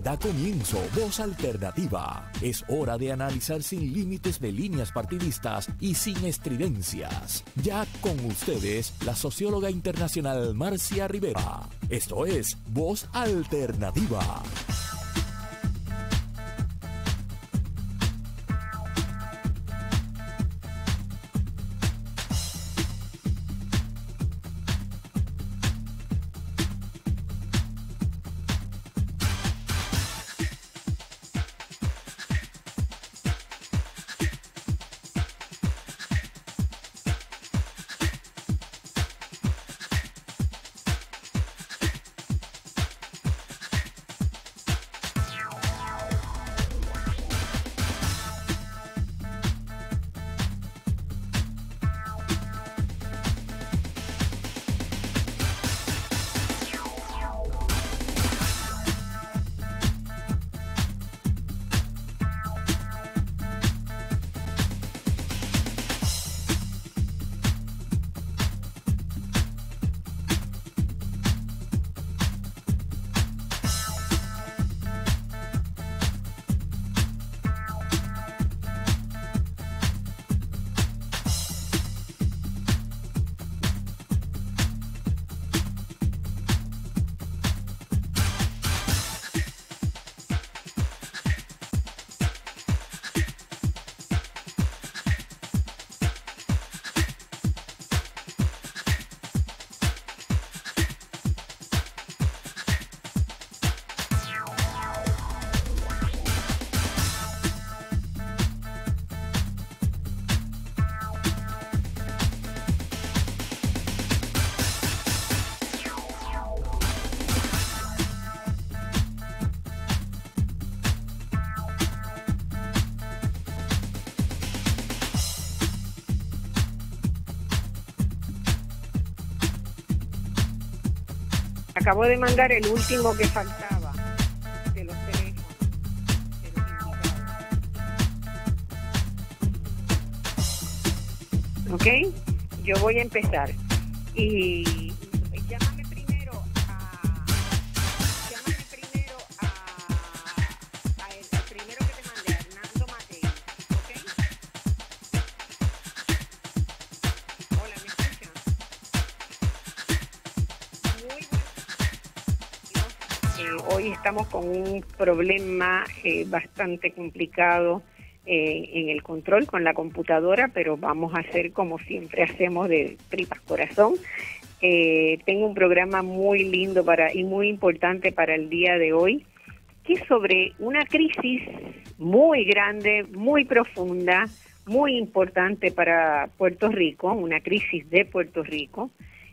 Da comienzo Voz Alternativa. Es hora de analizar sin límites de líneas partidistas y sin estridencias. Ya con ustedes, la socióloga internacional Marcia Rivera. Esto es Voz Alternativa. Acabo de mandar el último que faltaba de los teléfonos de los invitados. ¿Ok? Yo voy a empezar. Y llámame primero al primero que te mandé, a Hernando Matei. ¿Ok? Hola, ¿me escuchan? Muy bueno. Hoy estamos con un problema bastante complicado en el control con la computadora, pero vamos a hacer como siempre hacemos, de tripas corazón. Tengo un programa muy lindo y muy importante para el día de hoy, que es sobre una crisis muy grande, muy profunda, muy importante para Puerto Rico, una crisis de Puerto Rico,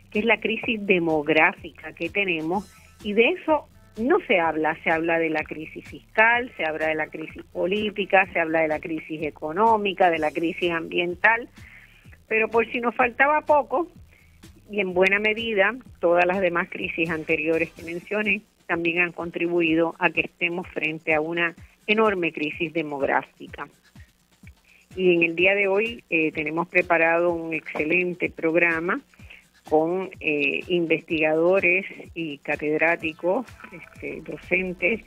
que es la crisis demográfica que tenemos, y de eso no se habla de la crisis fiscal, se habla de la crisis política, se habla de la crisis económica, de la crisis ambiental, pero por si nos faltaba poco, y en buena medida, todas las demás crisis anteriores que mencioné también han contribuido a que estemos frente a una enorme crisis demográfica. Y en el día de hoy tenemos preparado un excelente programa con investigadores y catedráticos, docentes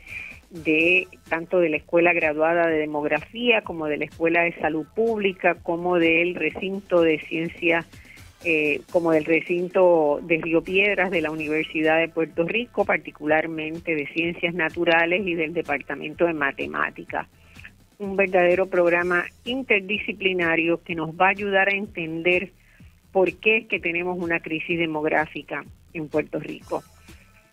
de tanto de la Escuela Graduada de Demografía como de la Escuela de Salud Pública, como del recinto de ciencias, como del recinto de Río Piedras de la Universidad de Puerto Rico, particularmente de Ciencias Naturales y del Departamento de Matemáticas. Un verdadero programa interdisciplinario que nos va a ayudar a entender por qué es que tenemos una crisis demográfica en Puerto Rico.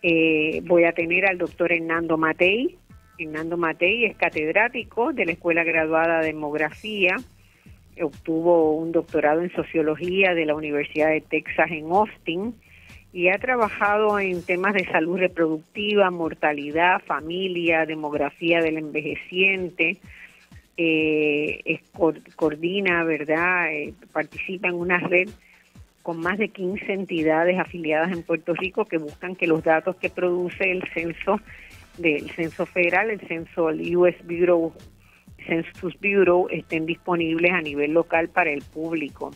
Voy a tener al doctor Hernando Matei. Hernando Matei es catedrático de la Escuela Graduada de Demografía, obtuvo un doctorado en Sociología de la Universidad de Texas en Austin y ha trabajado en temas de salud reproductiva, mortalidad, familia, demografía del envejeciente, coordina, ¿verdad? Participa en una red con más de 15 entidades afiliadas en Puerto Rico que buscan que los datos que produce el censo federal, el censo, el US Bureau, Census Bureau, estén disponibles a nivel local para el público.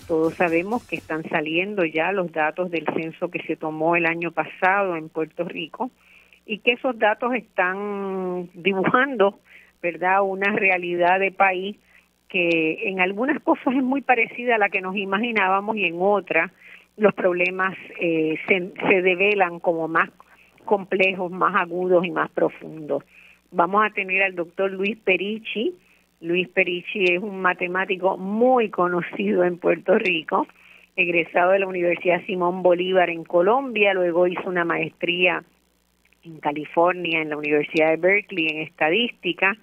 Todos sabemos que están saliendo ya los datos del censo que se tomó el año pasado en Puerto Rico, y que esos datos están dibujando, ¿verdad?, una realidad de país que en algunas cosas es muy parecida a la que nos imaginábamos y en otras los problemas se develan como más complejos, más agudos y más profundos. Vamos a tener al doctor Luis Perichi. Luis Perichi es un matemático muy conocido en Puerto Rico, egresado de la Universidad Simón Bolívar en Colombia, luego hizo una maestría en California, en la Universidad de Berkeley, en estadística,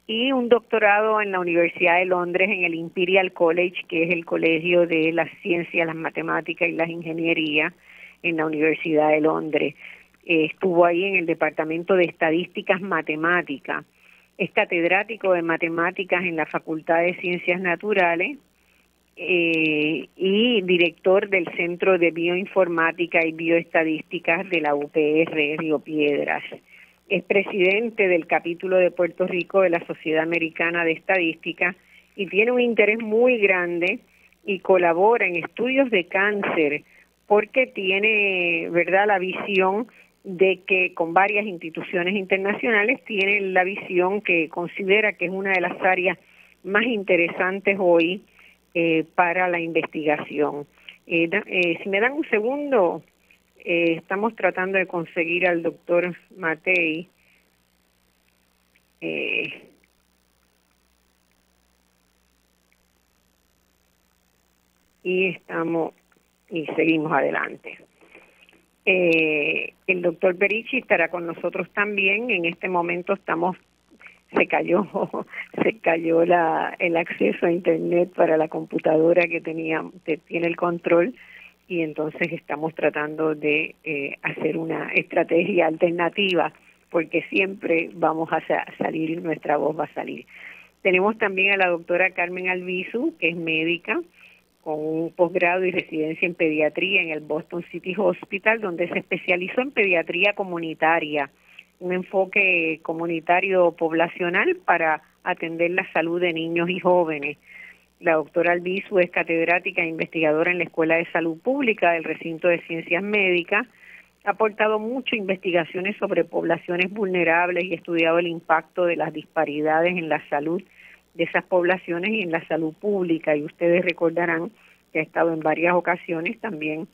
y un doctorado en la Universidad de Londres, en el Imperial College, que es el colegio de las ciencias, las matemáticas y las ingenierías en la Universidad de Londres. Estuvo ahí en el Departamento de Estadísticas Matemáticas. Es catedrático de Matemáticas en la Facultad de Ciencias Naturales y director del Centro de Bioinformática y Bioestadísticas de la UPR Río Piedras. Es presidente del capítulo de Puerto Rico de la Sociedad Americana de Estadística y tiene un interés muy grande y colabora en estudios de cáncer porque tiene, ¿verdad?, la visión de que con varias instituciones internacionales tiene la visión que considera que es una de las áreas más interesantes hoy para la investigación. Si me dan un segundo, estamos tratando de conseguir al doctor Matei. Y seguimos adelante. El doctor Perichi estará con nosotros también. En este momento se cayó el acceso a internet para la computadora que tiene el control, y entonces estamos tratando de hacer una estrategia alternativa, porque siempre vamos a salir, nuestra voz va a salir. Tenemos también a la doctora Carmen Albizu, que es médica, con un posgrado y residencia en pediatría en el Boston City Hospital, donde se especializó en pediatría comunitaria, un enfoque comunitario poblacional para atender la salud de niños y jóvenes. La doctora Albizu es catedrática e investigadora en la Escuela de Salud Pública del Recinto de Ciencias Médicas. Ha aportado mucho investigaciones sobre poblaciones vulnerables y estudiado el impacto de las disparidades en la salud de esas poblaciones y en la salud pública, y ustedes recordarán que ha estado en varias ocasiones también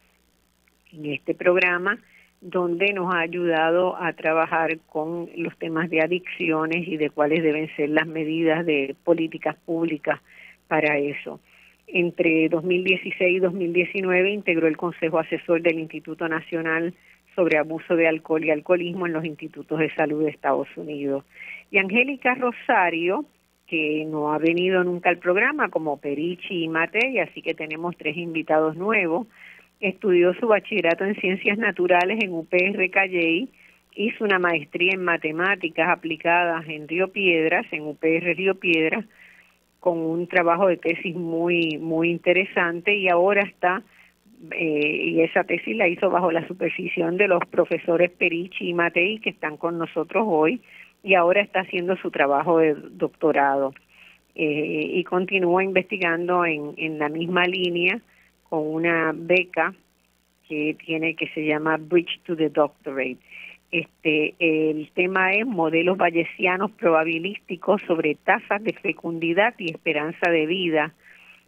en este programa, donde nos ha ayudado a trabajar con los temas de adicciones y de cuáles deben ser las medidas de políticas públicas para eso. Entre 2016 y 2019 integró el Consejo Asesor del Instituto Nacional sobre Abuso de Alcohol y Alcoholismo en los Institutos de Salud de Estados Unidos. Y Angélica Rosario, que no ha venido nunca al programa, como Perichi y Matei, así que tenemos 3 invitados nuevos. Estudió su bachillerato en Ciencias Naturales en UPR Calley, hizo una maestría en Matemáticas Aplicadas en Río Piedras, en UPR Río Piedras, con un trabajo de tesis muy interesante, y ahora está, y esa tesis la hizo bajo la supervisión de los profesores Perichi y Matei, que están con nosotros hoy, y ahora está haciendo su trabajo de doctorado, y continúa investigando en la misma línea con una beca que se llama Bridge to the Doctorate. El tema es modelos bayesianos probabilísticos sobre tasas de fecundidad y esperanza de vida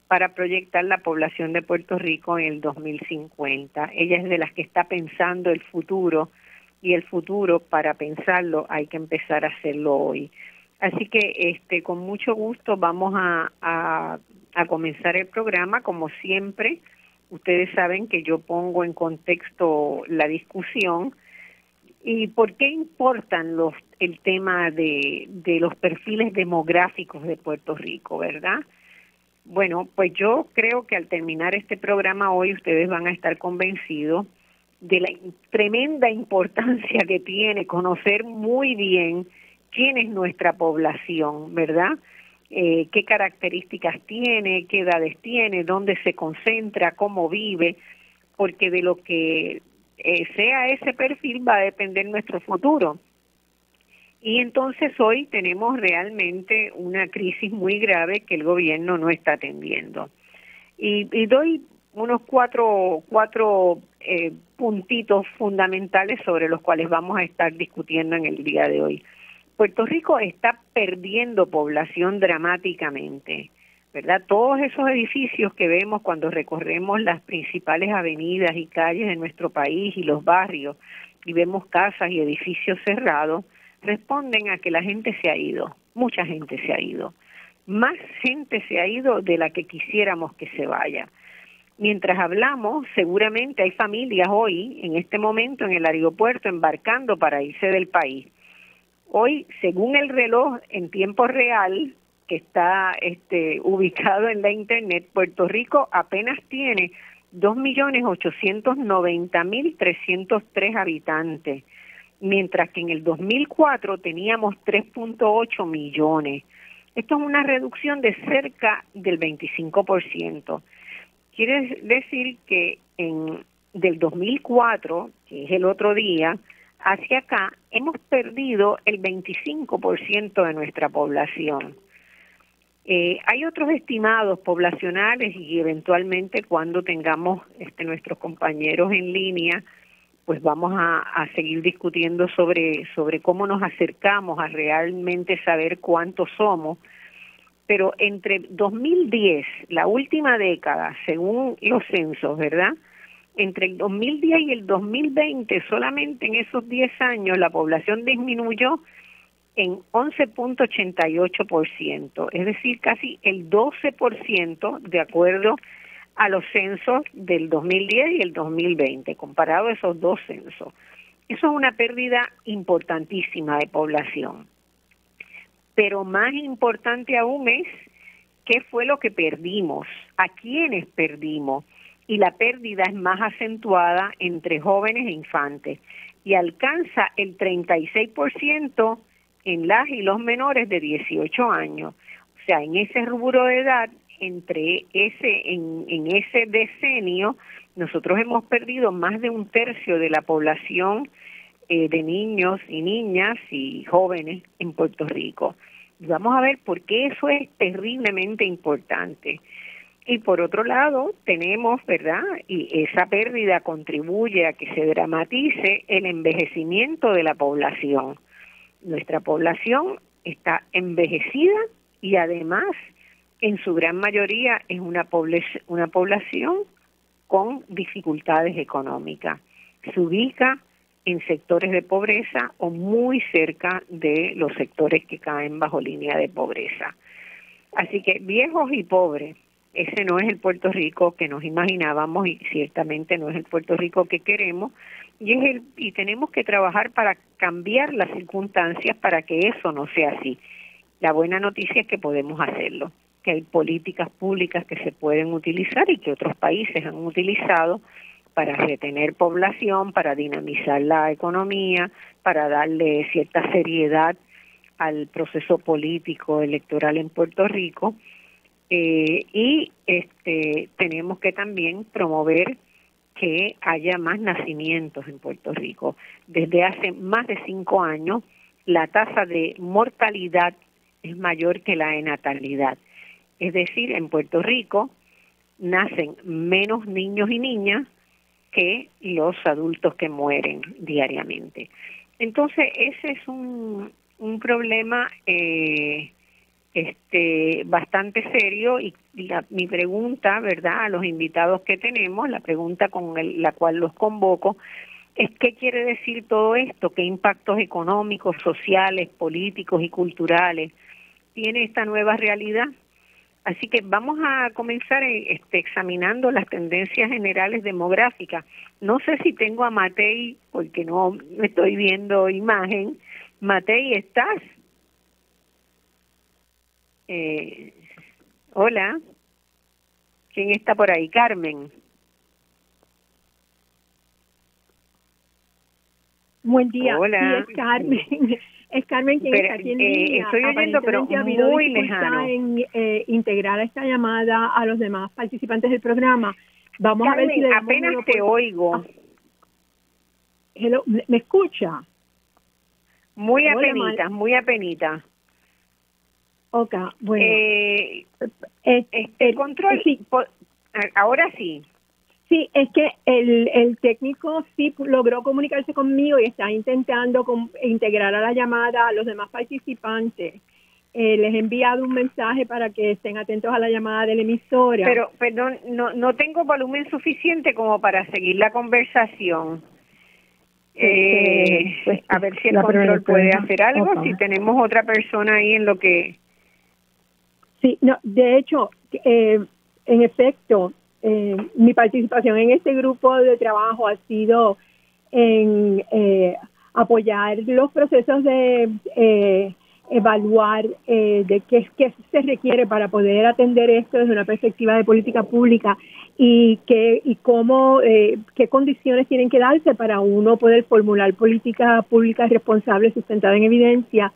para proyectar la población de Puerto Rico en el 2050. Ella es de las que está pensando el futuro, y el futuro, para pensarlo, hay que empezar a hacerlo hoy. Así que con mucho gusto vamos a comenzar el programa. Como siempre, ustedes saben que yo pongo en contexto la discusión. ¿Y por qué importan el tema de los perfiles demográficos de Puerto Rico, verdad? Bueno, pues yo creo que al terminar este programa hoy ustedes van a estar convencidos de la tremenda importancia que tiene conocer muy bien quién es nuestra población, ¿verdad? Qué características tiene, qué edades tiene, dónde se concentra, cómo vive, porque de lo que sea ese perfil va a depender nuestro futuro. Y entonces hoy tenemos realmente una crisis muy grave que el gobierno no está atendiendo. Y doy unos cuatro puntitos fundamentales sobre los cuales vamos a estar discutiendo en el día de hoy. Puerto Rico está perdiendo población dramáticamente, ¿verdad? Todos esos edificios que vemos cuando recorremos las principales avenidas y calles de nuestro país y los barrios y vemos casas y edificios cerrados, responden a que la gente se ha ido, mucha gente se ha ido. Más gente se ha ido de la que quisiéramos que se vaya. Mientras hablamos, seguramente hay familias hoy, en este momento, en el aeropuerto, embarcando para irse del país. Hoy, según el reloj en tiempo real, que está ubicado en la internet, Puerto Rico apenas tiene 2.890.303 habitantes, mientras que en el 2004 teníamos 3.8 millones. Esto es una reducción de cerca del 25%. Quiere decir que del 2004, que es el otro día, hacia acá, hemos perdido el 25% de nuestra población. Hay otros estimados poblacionales y eventualmente cuando tengamos nuestros compañeros en línea, pues vamos a seguir discutiendo sobre cómo nos acercamos a realmente saber cuántos somos. Pero entre 2010, la última década, según los censos, ¿verdad? Entre el 2010 y el 2020, solamente en esos 10 años, la población disminuyó en 11.88%, es decir, casi el 12% de acuerdo a los censos del 2010 y el 2020, comparado a esos dos censos. Eso es una pérdida importantísima de población. Pero más importante aún es qué fue lo que perdimos, a quiénes perdimos, y la pérdida es más acentuada entre jóvenes e infantes y alcanza el 36% en las y los menores de 18 años. O sea, en ese rubro de edad, en ese decenio, nosotros hemos perdido más de un tercio de la población de niños y niñas y jóvenes en Puerto Rico. Y vamos a ver por qué eso es terriblemente importante. Y por otro lado, tenemos, ¿verdad? Y esa pérdida contribuye a que se dramatice el envejecimiento de la población. Nuestra población está envejecida y además, en su gran mayoría, es una población con dificultades económicas. Se ubica en sectores de pobreza o muy cerca de los sectores que caen bajo línea de pobreza. Así que viejos y pobres, ese no es el Puerto Rico que nos imaginábamos y ciertamente no es el Puerto Rico que queremos y tenemos que trabajar para cambiar las circunstancias para que eso no sea así. La buena noticia es que podemos hacerlo, que hay políticas públicas que se pueden utilizar y que otros países han utilizado para retener población, para dinamizar la economía, para darle cierta seriedad al proceso político electoral en Puerto Rico. Y tenemos que también promover que haya más nacimientos en Puerto Rico. Desde hace más de 5 años, la tasa de mortalidad es mayor que la de natalidad. Es decir, en Puerto Rico nacen menos niños y niñas que los adultos que mueren diariamente. Entonces, ese es un problema bastante serio y mi pregunta, ¿verdad?, a los invitados que tenemos, la pregunta con la cual los convoco, es qué quiere decir todo esto, qué impactos económicos, sociales, políticos y culturales tiene esta nueva realidad. Así que vamos a comenzar examinando las tendencias generales demográficas. No sé si tengo a Matei, porque no estoy viendo imagen. Matei, ¿estás? Hola. ¿Quién está por ahí? Carmen. Buen día. Hola. Sí, es Carmen. Es Carmen quien está aquí en línea. Estoy oyendo, pero muy lejano. En integrar esta llamada a los demás participantes del programa. Vamos Carmen, a ver si le damos apenas te oigo. Hello, ¿me escucha? Muy apenita, muy apenita. Ok, bueno. El control, sí. ahora sí. Sí, es que el técnico sí logró comunicarse conmigo y está intentando integrar a la llamada a los demás participantes. Les he enviado un mensaje para que estén atentos a la llamada de la emisora. Pero, perdón, no tengo volumen suficiente como para seguir la conversación. A ver si el control puede hacer algo, si tenemos otra persona ahí en lo que... Sí, no, de hecho, en efecto, mi participación en este grupo de trabajo ha sido en apoyar los procesos de evaluar de qué se requiere para poder atender esto desde una perspectiva de política pública y cómo qué condiciones tienen que darse para uno poder formular política pública responsable sustentada en evidencia,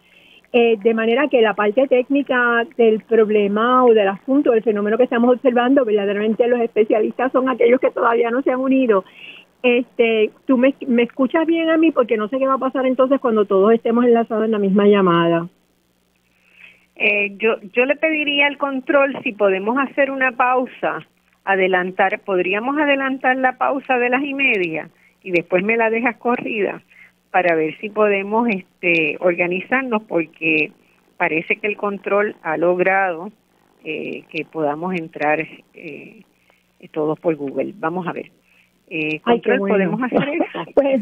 de manera que la parte técnica del problema o del asunto, del fenómeno que estamos observando, verdaderamente los especialistas son aquellos que todavía no se han unido. ¿Tú me escuchas bien a mí? Porque no sé qué va a pasar entonces cuando todos estemos enlazados en la misma llamada. Yo le pediría al control si podemos hacer una pausa, podríamos adelantar la pausa de 1:30 y después me la dejas corrida para ver si podemos organizarnos, porque parece que el control ha logrado que podamos entrar todos por Google. Vamos a ver. Control, bueno. ¿Podemos hacer eso? Pues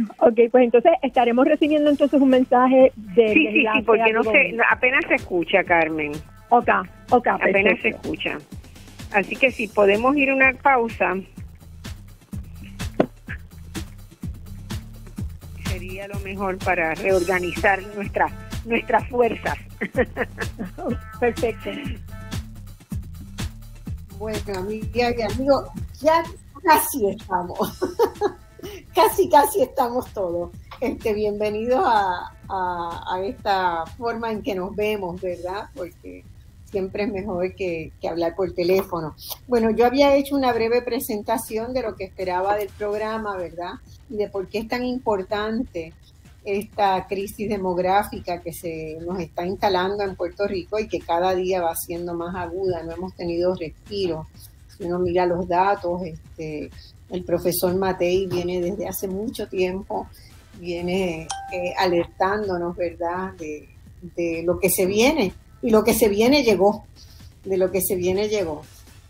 entonces estaremos recibiendo entonces un mensaje de... Sí, porque apenas se escucha, Carmen. Ok, apenas se escucha. Así que si podemos ir a una pausa, sería lo mejor para reorganizar nuestras fuerzas. Perfecto. Bueno, amiga y amigo, ya casi estamos. casi estamos todos. Bienvenidos a esta forma en que nos vemos, ¿verdad? Porque siempre es mejor que hablar por teléfono. Bueno, yo había hecho una breve presentación de lo que esperaba del programa, ¿verdad? Y de por qué es tan importante esta crisis demográfica que se nos está instalando en Puerto Rico y que cada día va siendo más aguda. No hemos tenido respiro. Si uno mira los datos, el profesor Matei viene desde hace mucho tiempo, viene alertándonos, ¿verdad?, de lo que se viene. Y lo que se viene llegó,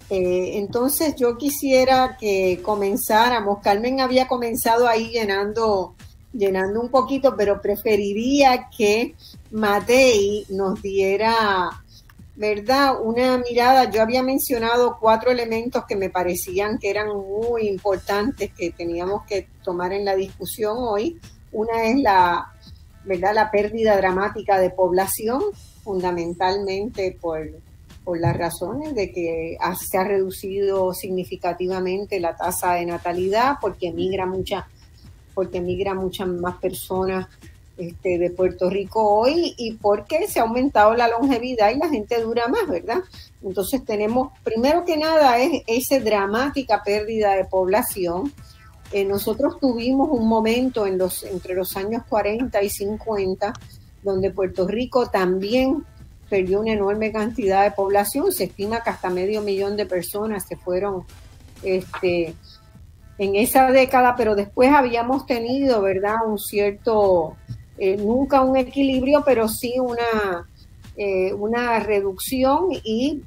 entonces yo quisiera que comenzáramos. Carmen había comenzado ahí llenando un poquito, pero preferiría que Matei nos diera, ¿verdad?, una mirada. Yo había mencionado 4 elementos que me parecían que eran muy importantes, que teníamos que tomar en la discusión hoy. Una es la pérdida dramática de población, fundamentalmente por las razones de que se ha reducido significativamente la tasa de natalidad, porque migran muchas más personas de Puerto Rico hoy, y porque se ha aumentado la longevidad y la gente dura más, ¿verdad? Entonces tenemos, primero que nada, es esa dramática pérdida de población. Nosotros tuvimos un momento entre los años 40 y 50 donde Puerto Rico también perdió una enorme cantidad de población. Se estima que hasta 500,000 de personas se fueron en esa década, pero después habíamos tenido, ¿verdad?, un cierto, nunca un equilibrio, pero sí una reducción, y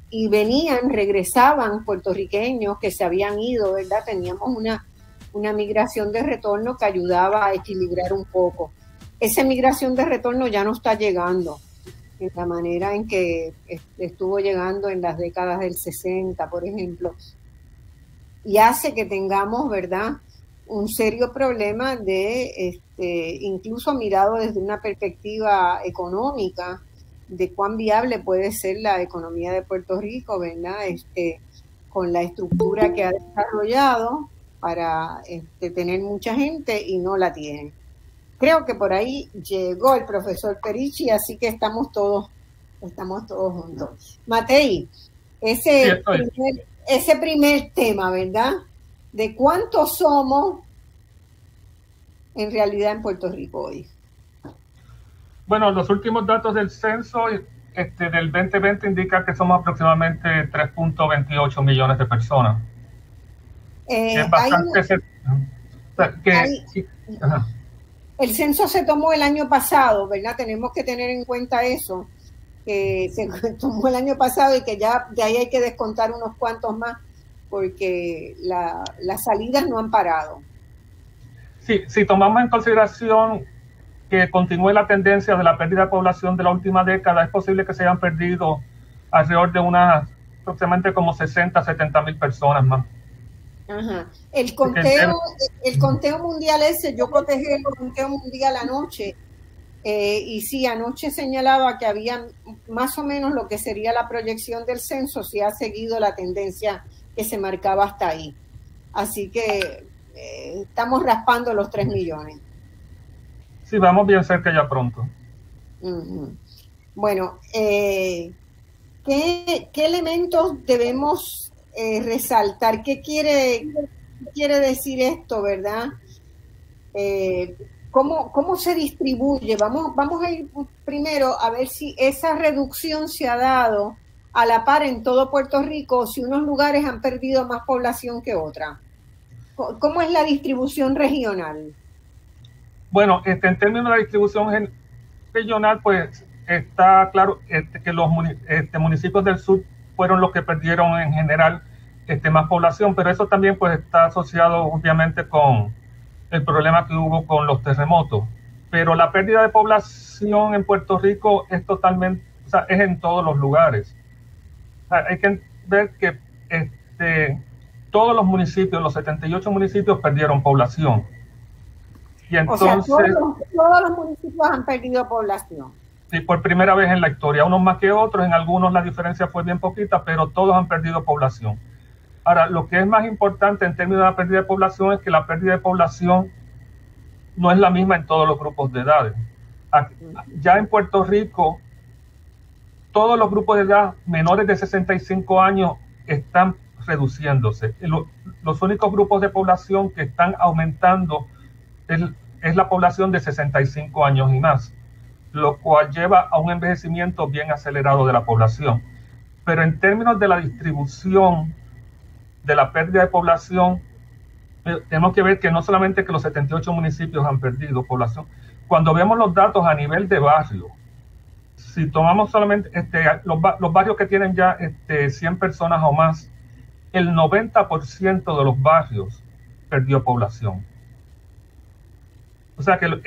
regresaban puertorriqueños que se habían ido, ¿verdad? Teníamos una migración de retorno que ayudaba a equilibrar un poco. Esa migración de retorno ya no está llegando en la manera en que estuvo llegando en las décadas del 60, por ejemplo, y hace que tengamos, ¿verdad?, un serio problema incluso mirado desde una perspectiva económica, de cuán viable puede ser la economía de Puerto Rico, ¿verdad?, con la estructura que ha desarrollado para tener mucha gente, y no la tiene. Creo que por ahí llegó el profesor Perichi, así que estamos todos juntos. Matei, ese primer tema, ¿verdad?, de cuántos somos en realidad en Puerto Rico hoy. Bueno, los últimos datos del censo del 2020 indican que somos aproximadamente 3.28 millones de personas. Es bastante el censo se tomó el año pasado, ¿verdad? Tenemos que tener en cuenta eso, que se tomó el año pasado y que ya de ahí hay que descontar unos cuantos más, porque las salidas no han parado. Sí, si tomamos en consideración que continúe la tendencia de la pérdida de población de la última década, es posible que se hayan perdido alrededor de unas aproximadamente como 60, 70 mil personas más. Ajá. El conteo mundial ese, yo cotejé el conteo mundial anoche, y sí, anoche señalaba que había más o menos lo que sería la proyección del censo, si ha seguido la tendencia que se marcaba hasta ahí. Así que estamos raspando los 3 millones. Sí, vamos bien cerca ya pronto. Uh-huh. Bueno, ¿qué elementos debemos resaltar? ¿Qué quiere decir esto, verdad? ¿Cómo se distribuye? Vamos a ir primero a ver si esa reducción se ha dado a la par en todo Puerto Rico, o si unos lugares han perdido más población que otras. ¿Cómo es la distribución regional? Bueno, en términos de la distribución regional, pues está claro que los municipios del sur fueron los que perdieron en general más población, pero eso también pues está asociado obviamente con el problema que hubo con los terremotos. Pero la pérdida de población en Puerto Rico es totalmente, o sea, es en todos los lugares. O sea, hay que ver que todos los municipios, los 78 municipios perdieron población. Y entonces, o sea, todos los municipios han perdido población. Sí, por primera vez en la historia, unos más que otros, en algunos la diferencia fue bien poquita, pero todos han perdido población. Ahora, lo que es más importante en términos de la pérdida de población es que la pérdida de población no es la misma en todos los grupos de edades. Ya en Puerto Rico, todos los grupos de edad menores de 65 años están reduciéndose. Los únicos grupos de población que están aumentando es la población de 65 años y más, lo cual lleva a un envejecimiento bien acelerado de la población. Pero en términos de la distribución de la pérdida de población, tenemos que ver que no solamente que los 78 municipios han perdido población, cuando vemos los datos a nivel de barrio, si tomamos solamente los barrios que tienen ya 100 personas o más, el 90% de los barrios perdió población. O sea que lo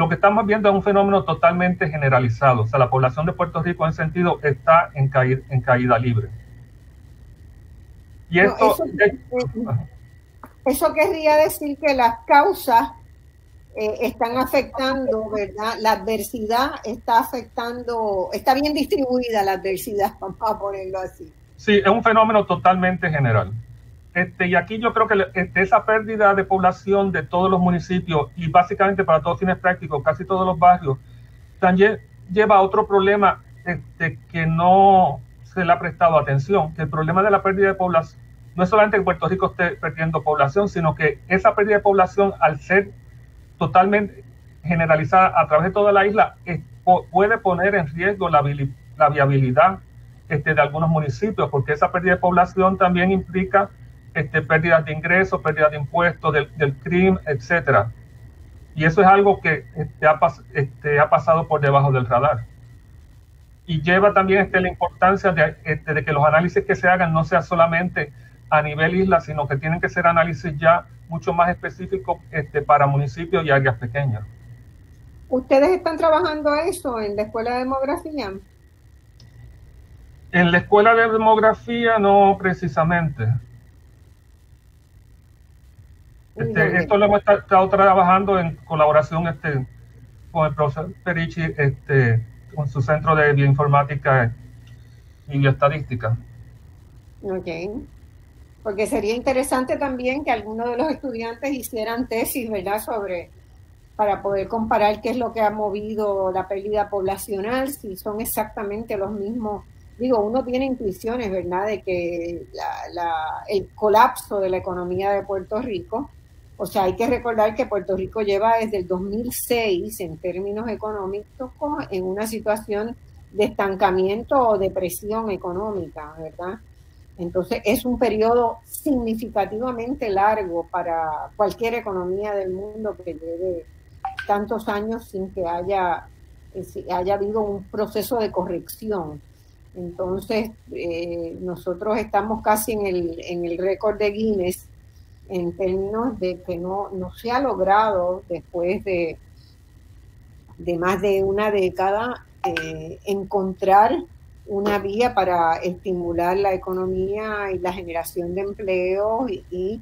que estamos viendo es un fenómeno totalmente generalizado. O sea, la población de Puerto Rico en sentido está en caída libre. Y eso querría decir que las causas están afectando, ¿verdad? La adversidad está afectando, está bien distribuida la adversidad, vamos a ponerlo así. Sí, es un fenómeno totalmente general. Y aquí yo creo que esa pérdida de población de todos los municipios y básicamente para todos fines prácticos, casi todos los barrios, también lleva a otro problema que no se le ha prestado atención, que el problema de la pérdida de población no es solamente que Puerto Rico esté perdiendo población, sino que esa pérdida de población, al ser totalmente generalizada a través de toda la isla, puede poner en riesgo la viabilidad de algunos municipios, porque esa pérdida de población también implica pérdidas de ingresos, pérdidas de impuestos, del crimen, etcétera. Y eso es algo que ha pasado por debajo del radar. Y lleva también la importancia de que los análisis que se hagan no sea solamente a nivel isla, sino que tienen que ser análisis ya mucho más específicos para municipios y áreas pequeñas. ¿Ustedes están trabajando eso en la Escuela de Demografía? En la Escuela de Demografía no precisamente. Esto lo hemos estado trabajando en colaboración con el profesor Perichi, con su centro de bioinformática y bioestadística. Ok. Porque sería interesante también que algunos de los estudiantes hicieran tesis, ¿verdad?, para poder comparar qué es lo que ha movido la pérdida poblacional, si son exactamente los mismos. Digo, uno tiene intuiciones, ¿verdad?, de que el colapso de la economía de Puerto Rico, o sea, hay que recordar que Puerto Rico lleva desde el 2006, en términos económicos, en una situación de estancamiento o depresión económica, ¿verdad? Entonces es un periodo significativamente largo para cualquier economía del mundo que lleve tantos años sin que haya habido un proceso de corrección. Entonces nosotros estamos casi en el récord de Guinness en términos de que no se ha logrado después de más de una década encontrar una vía para estimular la economía y la generación de empleo y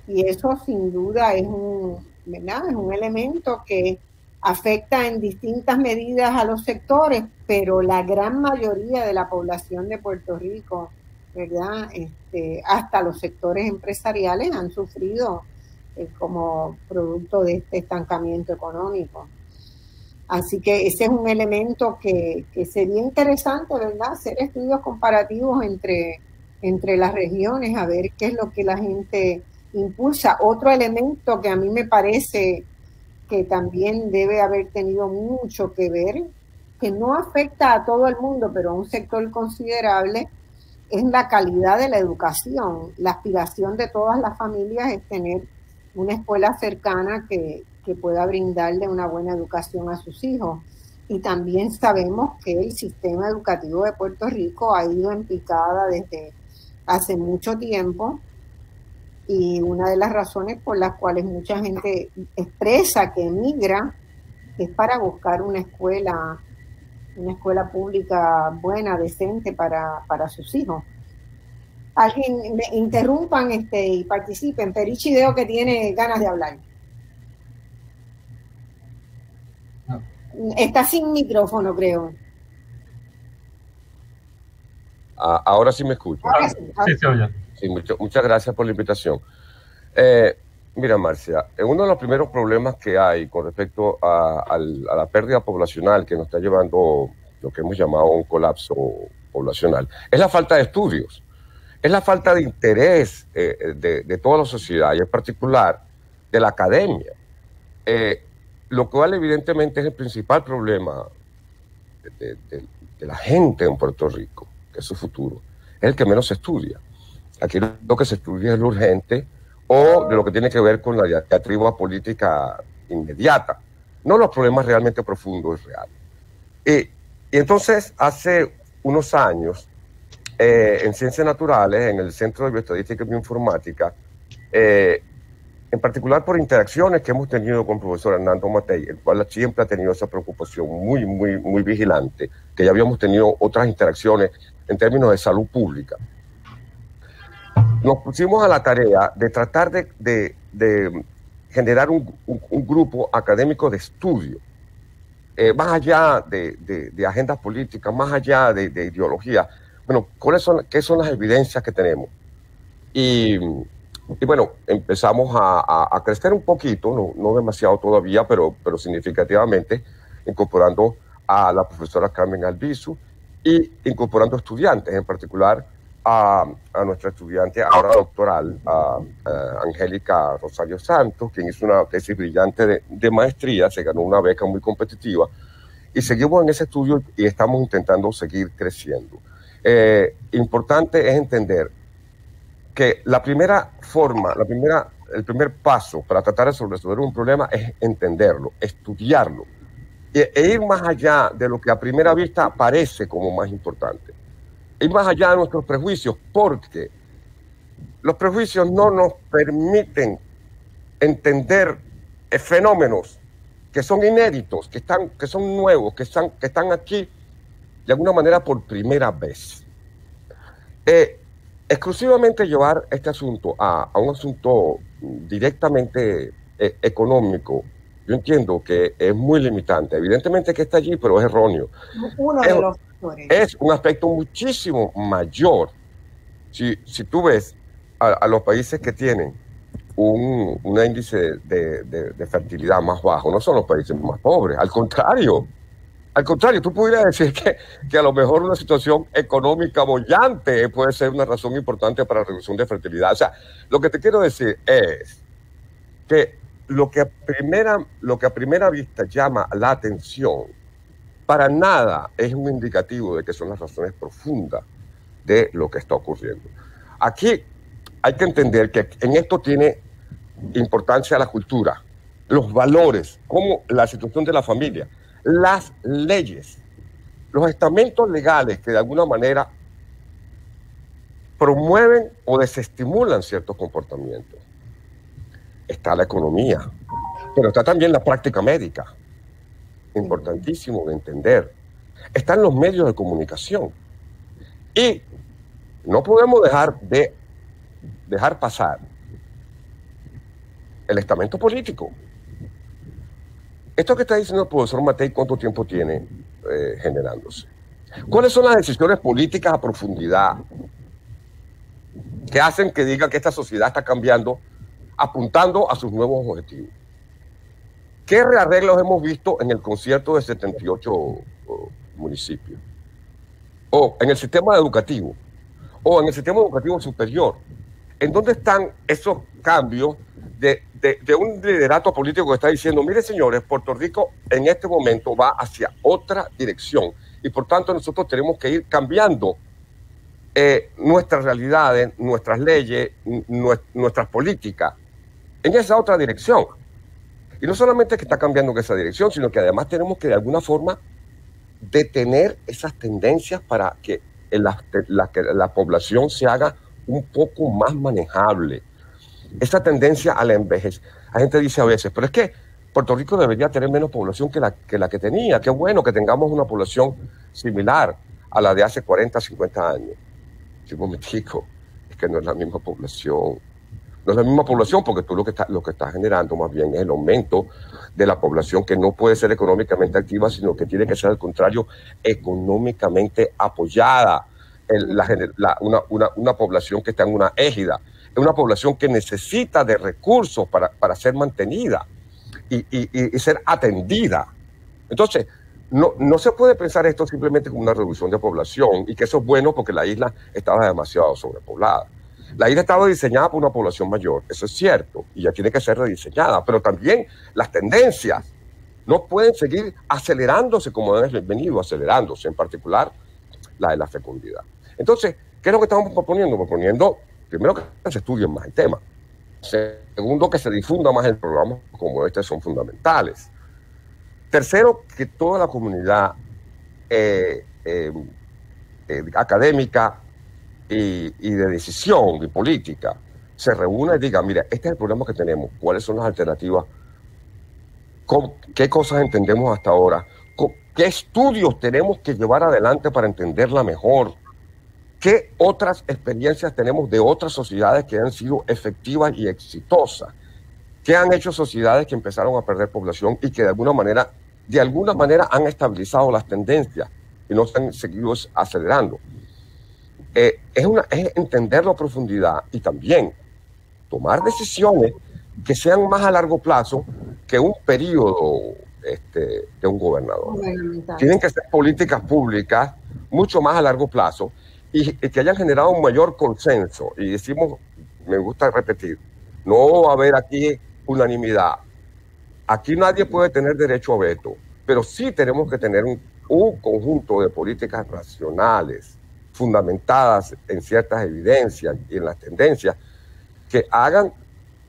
eso sin duda es ¿verdad? Es un elemento que afecta en distintas medidas a los sectores, pero la gran mayoría de la población de Puerto Rico, ¿verdad? Hasta los sectores empresariales han sufrido como producto de este estancamiento económico. Así que ese es un elemento que sería interesante, ¿verdad? Hacer estudios comparativos entre las regiones, a ver qué es lo que la gente impulsa. Otro elemento que a mí me parece que también debe haber tenido mucho que ver, que no afecta a todo el mundo, pero a un sector considerable, es la calidad de la educación. La aspiración de todas las familias es tener una escuela cercana que pueda brindarle una buena educación a sus hijos. Y también sabemos que el sistema educativo de Puerto Rico ha ido en picada desde hace mucho tiempo, y una de las razones por las cuales mucha gente expresa que emigra es para buscar una escuela pública buena, decente para sus hijos. Alguien me interrumpan y participen. Perichi veo que tiene ganas de hablar. Está sin micrófono, creo. Ahora sí me escucho. Sí, se oye. Sí, muchas gracias por la invitación. Mira, Marcia, uno de los primeros problemas que hay con respecto a la pérdida poblacional que nos está llevando lo que hemos llamado un colapso poblacional es la falta de estudios, es la falta de interés de toda la sociedad y en particular de la academia. Lo cual evidentemente es el principal problema de la gente en Puerto Rico, que es su futuro, es el que menos se estudia. Aquí lo que se estudia es lo urgente o de lo que tiene que ver con la diatriba política inmediata, no los problemas realmente profundos y reales. Y entonces, hace unos años, en Ciencias Naturales, en el Centro de Bioestadística y Bioinformática, en particular por interacciones que hemos tenido con el profesor Hernando Matei, el cual siempre ha tenido esa preocupación muy vigilante, que ya habíamos tenido otras interacciones en términos de salud pública. Nos pusimos a la tarea de tratar de generar un grupo académico de estudio, más allá de agendas políticas, más allá de ideología. Bueno, ¿qué son las evidencias que tenemos? Y bueno, empezamos a crecer un poquito, no demasiado todavía, pero significativamente, incorporando a la profesora Carmen Albizu y incorporando estudiantes, en particular a nuestra estudiante ahora doctoral, Angélica Rosario Santos, quien hizo una tesis brillante de maestría, se ganó una beca muy competitiva, y seguimos en ese estudio y estamos intentando seguir creciendo. Importante es entender que el primer paso para tratar de resolver un problema es entenderlo, estudiarlo, e ir más allá de lo que a primera vista parece como más importante. Ir más allá de nuestros prejuicios, porque los prejuicios no nos permiten entender fenómenos que son inéditos, que son nuevos, que están aquí de alguna manera por primera vez. Exclusivamente llevar este asunto a un asunto directamente económico, yo entiendo que es muy limitante. Evidentemente que está allí, pero es erróneo. Es un aspecto muchísimo mayor. Si tú ves a los países que tienen un índice de fertilidad más bajo, no son los países más pobres. Al contrario, tú pudieras decir que a lo mejor una situación económica boyante puede ser una razón importante para la reducción de fertilidad. O sea, lo que te quiero decir es que lo que a primera vista llama la atención, para nada es un indicativo de que son las razones profundas de lo que está ocurriendo. Aquí hay que entender que en esto tiene importancia la cultura, los valores, como la situación de la familia, las leyes, los estamentos legales que de alguna manera promueven o desestimulan ciertos comportamientos. Está la economía, pero está también la práctica médica, importantísimo de entender. Están los medios de comunicación y no podemos dejar pasar el estamento político. Esto que está diciendo el profesor Matei, ¿cuánto tiempo tiene generándose? ¿Cuáles son las decisiones políticas a profundidad que hacen que diga que esta sociedad está cambiando, apuntando a sus nuevos objetivos? ¿Qué rearreglos hemos visto en el concierto de 78 municipios? O en el sistema educativo, o en el sistema educativo superior. ¿En dónde están esos cambios de un liderato político que está diciendo, mire señores, Puerto Rico en este momento va hacia otra dirección y por tanto nosotros tenemos que ir cambiando nuestras realidades, nuestras leyes, nuestras políticas en esa otra dirección? Y no solamente que está cambiando en esa dirección, sino que además tenemos que de alguna forma detener esas tendencias para que la población se haga un poco más manejable. Esa tendencia a la envejez. La gente dice a veces, pero es que Puerto Rico debería tener menos población que la que tenía. Qué bueno que tengamos una población similar a la de hace 40, 50 años. Sí, un momentico, es que no es la misma población. No es la misma población porque tú lo que estás generando más bien es el aumento de la población que no puede ser económicamente activa, sino que tiene que ser al contrario, económicamente apoyada. Una población que está en una égida. Es una población que necesita de recursos para ser mantenida y ser atendida. Entonces, no se puede pensar esto simplemente como una reducción de población y que eso es bueno porque la isla estaba demasiado sobrepoblada. La isla estaba diseñada por una población mayor, eso es cierto, y ya tiene que ser rediseñada, pero también las tendencias no pueden seguir acelerándose como han venido acelerándose, en particular la de la fecundidad. Entonces, ¿qué es lo que estamos proponiendo? Proponiendo, primero, que se estudien más el tema. Segundo, que se difunda más el programa como este son fundamentales. Tercero, que toda la comunidad académica y de decisión y política se reúna y diga, mira, este es el problema que tenemos, cuáles son las alternativas, qué cosas entendemos hasta ahora, qué estudios tenemos que llevar adelante para entenderla mejor, qué otras experiencias tenemos de otras sociedades que han sido efectivas y exitosas, qué han hecho sociedades que empezaron a perder población y que de alguna manera han estabilizado las tendencias y no se han seguido acelerando. Es entenderlo a profundidad y también tomar decisiones que sean más a largo plazo que un periodo de un gobernador. Tienen que ser políticas públicas mucho más a largo plazo y que hayan generado un mayor consenso. Y decimos, me gusta repetir, no va a haber aquí unanimidad. Aquí nadie puede tener derecho a veto, pero sí tenemos que tener un conjunto de políticas racionales, fundamentadas en ciertas evidencias y en las tendencias que hagan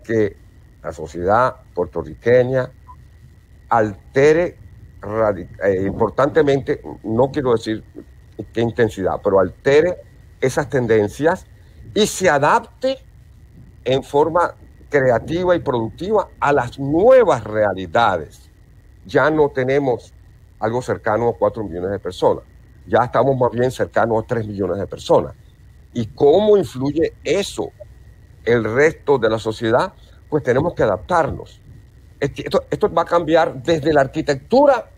que la sociedad puertorriqueña altere importantemente, no quiero decir qué intensidad, pero altere esas tendencias y se adapte en forma creativa y productiva a las nuevas realidades. Ya no tenemos algo cercano a 4 millones de personas. Ya estamos más bien cercanos a 3 millones de personas. ¿Y cómo influye eso el resto de la sociedad? Pues tenemos que adaptarnos. Esto va a cambiar desde la arquitectura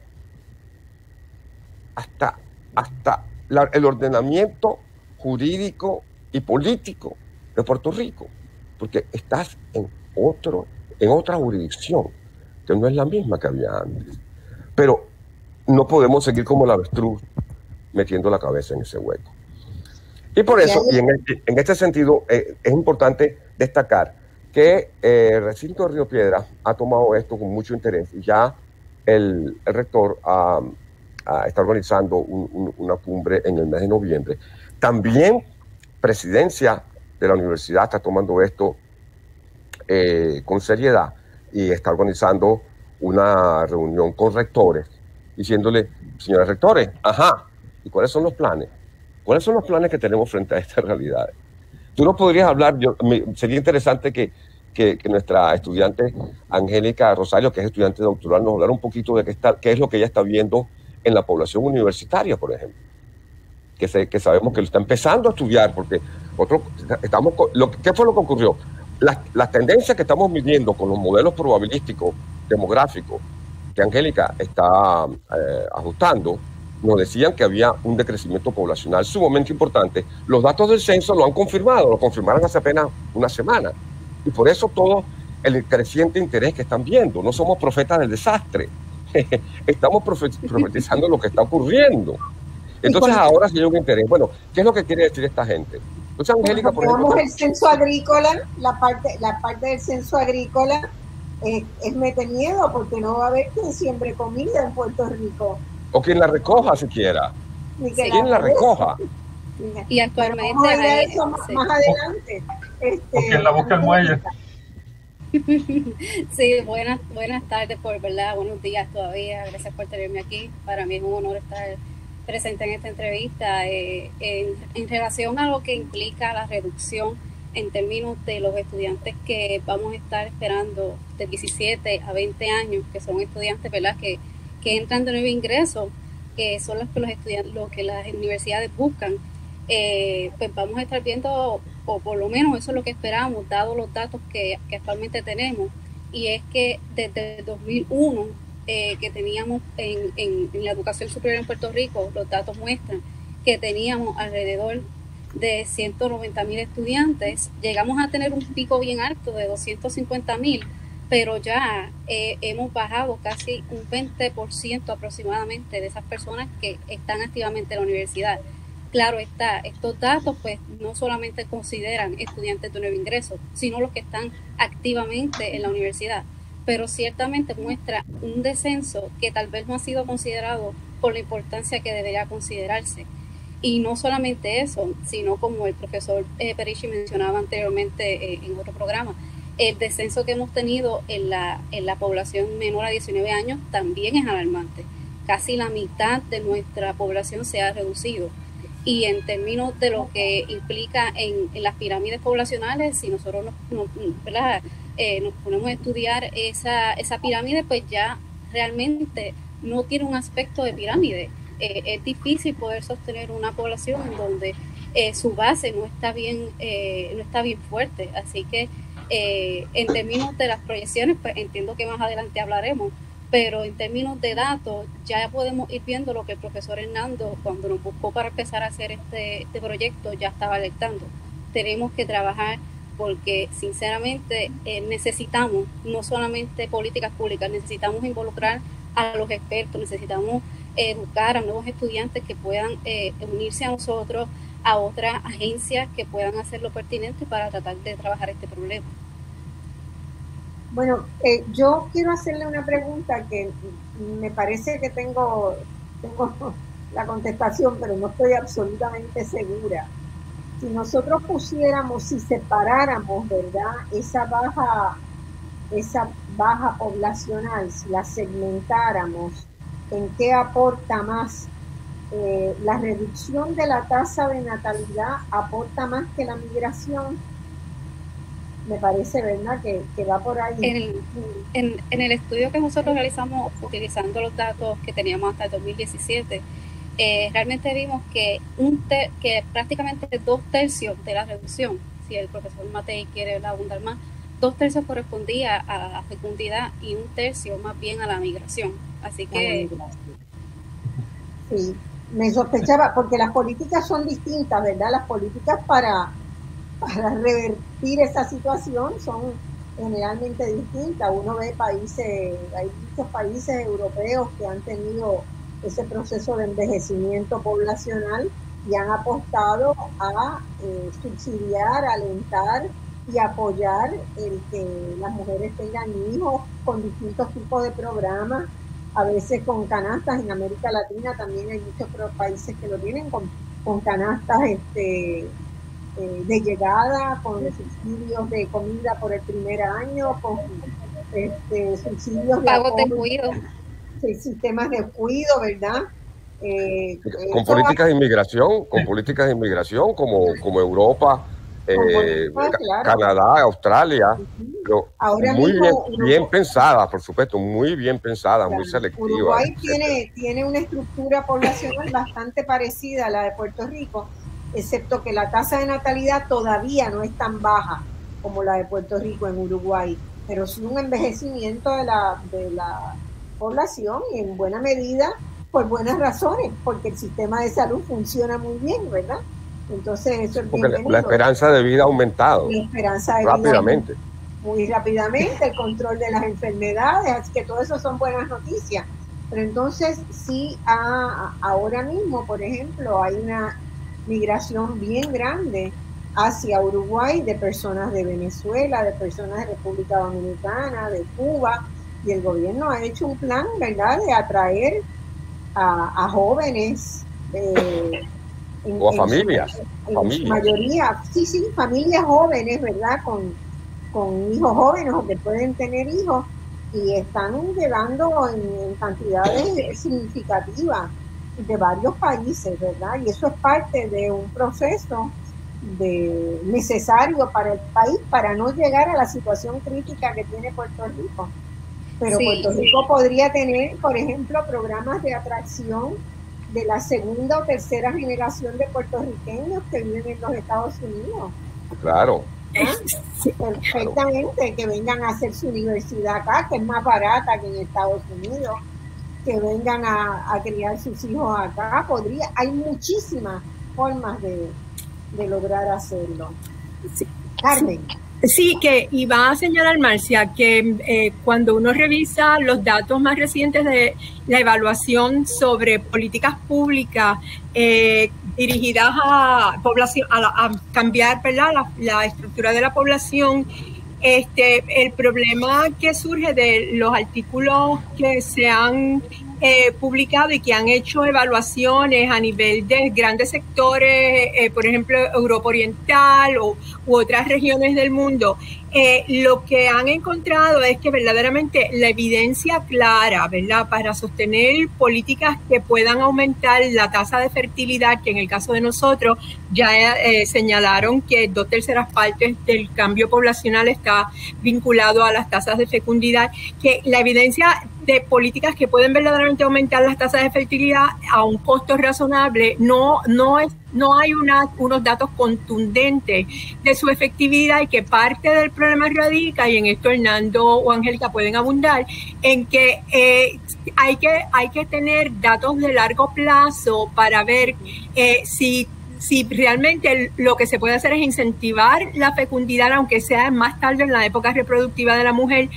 hasta el ordenamiento jurídico y político de Puerto Rico, porque estás en otra jurisdicción, que no es la misma que había antes. Pero no podemos seguir como el avestruz metiendo la cabeza en ese hueco. Y por eso, y en este sentido, es importante destacar que el recinto de Río Piedras ha tomado esto con mucho interés y ya el rector ha está organizando una cumbre en el mes de noviembre. También Presidencia de la universidad está tomando esto con seriedad y está organizando una reunión con rectores, diciéndole, señores rectores, ¿y cuáles son los planes? ¿Cuáles son los planes que tenemos frente a estas realidades? Tú no podrías hablar, sería interesante que nuestra estudiante Angélica Rosario, que es estudiante doctoral, nos hablara un poquito de qué es lo que ella está viendo en la población universitaria, por ejemplo. Que sabemos que lo está empezando a estudiar, porque ¿qué fue lo que ocurrió? Las tendencias que estamos midiendo con los modelos probabilísticos demográficos que Angélica está ajustando, nos decían que había un decrecimiento poblacional sumamente importante. Los datos del censo lo han confirmado, lo confirmaron hace apenas una semana. Y por eso todo el creciente interés que están viendo. No somos profetas del desastre. Estamos profetizando lo que está ocurriendo. Entonces ahora sí hay un interés. Bueno, ¿qué es lo que quiere decir esta gente? Entonces, Angélica, por ejemplo, el censo agrícola, la parte del censo agrícola es mete miedo, porque no va a haber quien siembre comida en Puerto Rico. O quien la recoja siquiera. ¿Quién la recoja? Y actualmente vamos a eso más adelante. O quien la busca el muelle. Sí, buenas tardes, buenos días todavía. Gracias por tenerme aquí. Para mí es un honor estar presente en esta entrevista en relación a lo que implica la reducción en términos de los estudiantes que vamos a estar esperando de 17 a 20 años, que son estudiantes, ¿verdad?, que entran de nuevo ingreso, que son los que los estudiantes, lo que las universidades buscan. Pues vamos a estar viendo, o por lo menos eso es lo que esperamos, dado los datos que actualmente tenemos, y es que desde el 2001 que teníamos en la educación superior en Puerto Rico, los datos muestran que teníamos alrededor de 190,000 estudiantes. Llegamos a tener un pico bien alto de 250,000, pero ya hemos bajado casi un 20% aproximadamente de esas personas que están activamente en la universidad. Claro está, estos datos pues no solamente consideran estudiantes de nuevo ingreso, sino los que están activamente en la universidad, pero ciertamente muestra un descenso que tal vez no ha sido considerado por la importancia que debería considerarse. Y no solamente eso, sino como el profesor Perichi mencionaba anteriormente en otro programa, el descenso que hemos tenido en la población menor a 19 años también es alarmante. Casi la mitad de nuestra población se ha reducido. Y en términos de lo que implica en las pirámides poblacionales, si nosotros nos ponemos a estudiar esa pirámide, pues ya realmente no tiene un aspecto de pirámide. Es difícil poder sostener una población en donde su base no está bien fuerte. Así que en términos de las proyecciones, pues entiendo que más adelante hablaremos, pero en términos de datos ya podemos ir viendo lo que el profesor Hernando, cuando nos buscó para empezar a hacer este proyecto, ya estaba alertando. Tenemos que trabajar porque sinceramente necesitamos no solamente políticas públicas, necesitamos involucrar a los expertos, necesitamos educar a nuevos estudiantes que puedan unirse a nosotros, a otras agencias que puedan hacer lo pertinente para tratar de trabajar este problema. Bueno, yo quiero hacerle una pregunta que me parece que tengo la contestación, pero no estoy absolutamente segura. Si nosotros si separáramos, ¿verdad?, esa baja poblacional, si la segmentáramos, ¿en qué aporta más? La reducción de la tasa de natalidad aporta más que la migración. Me parece, ¿verdad?, que va por ahí. En el estudio que nosotros realizamos utilizando los datos que teníamos hasta el 2017, realmente vimos que prácticamente 2/3 de la reducción, si el profesor Matei quiere abundar más, 2/3 correspondía a la fecundidad y 1/3 más bien a la migración. Así que... Sí, me sospechaba, porque las políticas son distintas, ¿verdad? Las políticas para revertir esa situación son generalmente distintas. Uno ve hay muchos países europeos que han tenido ese proceso de envejecimiento poblacional y han apostado a subsidiar, alentar y apoyar el que las mujeres tengan hijos con distintos tipos de programas, a veces con canastas. En América Latina también hay muchos países que lo tienen con canastas de llegada, con subsidios de comida por el primer año, con subsidios de pagos de cuido, sistemas de cuido, ¿verdad? Con políticas de inmigración, como Europa, claro. Canadá, Australia, ahora muy mismo, bien pensadas, por supuesto, muy bien pensadas, muy selectivas. Uruguay tiene una estructura poblacional bastante parecida a la de Puerto Rico, excepto que la tasa de natalidad todavía no es tan baja como la de Puerto Rico en Uruguay, pero sí un envejecimiento de la población, y en buena medida por buenas razones, porque el sistema de salud funciona muy bien, ¿verdad? Entonces eso es bienvenido. La esperanza de vida ha aumentado rápidamente. Muy rápidamente, el control de las enfermedades, así que todo eso son buenas noticias. Pero entonces sí, ahora mismo, por ejemplo, hay una migración bien grande hacia Uruguay de personas de Venezuela, de personas de República Dominicana, de Cuba, y el gobierno ha hecho un plan, ¿verdad?, de atraer a jóvenes o a familias. En su mayoría, familias jóvenes, ¿verdad?, con hijos jóvenes o que pueden tener hijos, y están llegando en cantidades significativas de varios países, ¿verdad? Y eso es parte de un proceso necesario para el país para no llegar a la situación crítica que tiene Puerto Rico. Pero Puerto Rico podría tener, por ejemplo, programas de atracción de la segunda o tercera generación de puertorriqueños que viven en los Estados Unidos. Claro. Perfectamente, que vengan a hacer su universidad acá, que es más barata que en Estados Unidos, que vengan a criar sus hijos acá. Hay muchísimas formas de lograr hacerlo. Sí. Carmen. Sí, que iba a señalar, Marcia, que cuando uno revisa los datos más recientes de la evaluación sobre políticas públicas dirigidas a población, a cambiar, ¿verdad?, la estructura de la población, el problema que surge de los artículos que se han publicado y que han hecho evaluaciones a nivel de grandes sectores, por ejemplo, Europa Oriental u otras regiones del mundo, lo que han encontrado es que verdaderamente la evidencia clara, ¿verdad?, para sostener políticas que puedan aumentar la tasa de fertilidad, que en el caso de nosotros ya señalaron que 2/3 partes del cambio poblacional está vinculado a las tasas de fecundidad, que la evidencia de políticas que pueden verdaderamente aumentar las tasas de fertilidad a un costo razonable, no hay unos datos contundentes de su efectividad, y que parte del problema radica, y en esto Hernando o Angélica pueden abundar, en que hay que tener datos de largo plazo para ver si realmente lo que se puede hacer es incentivar la fecundidad, aunque sea más tarde en la época reproductiva de la mujer,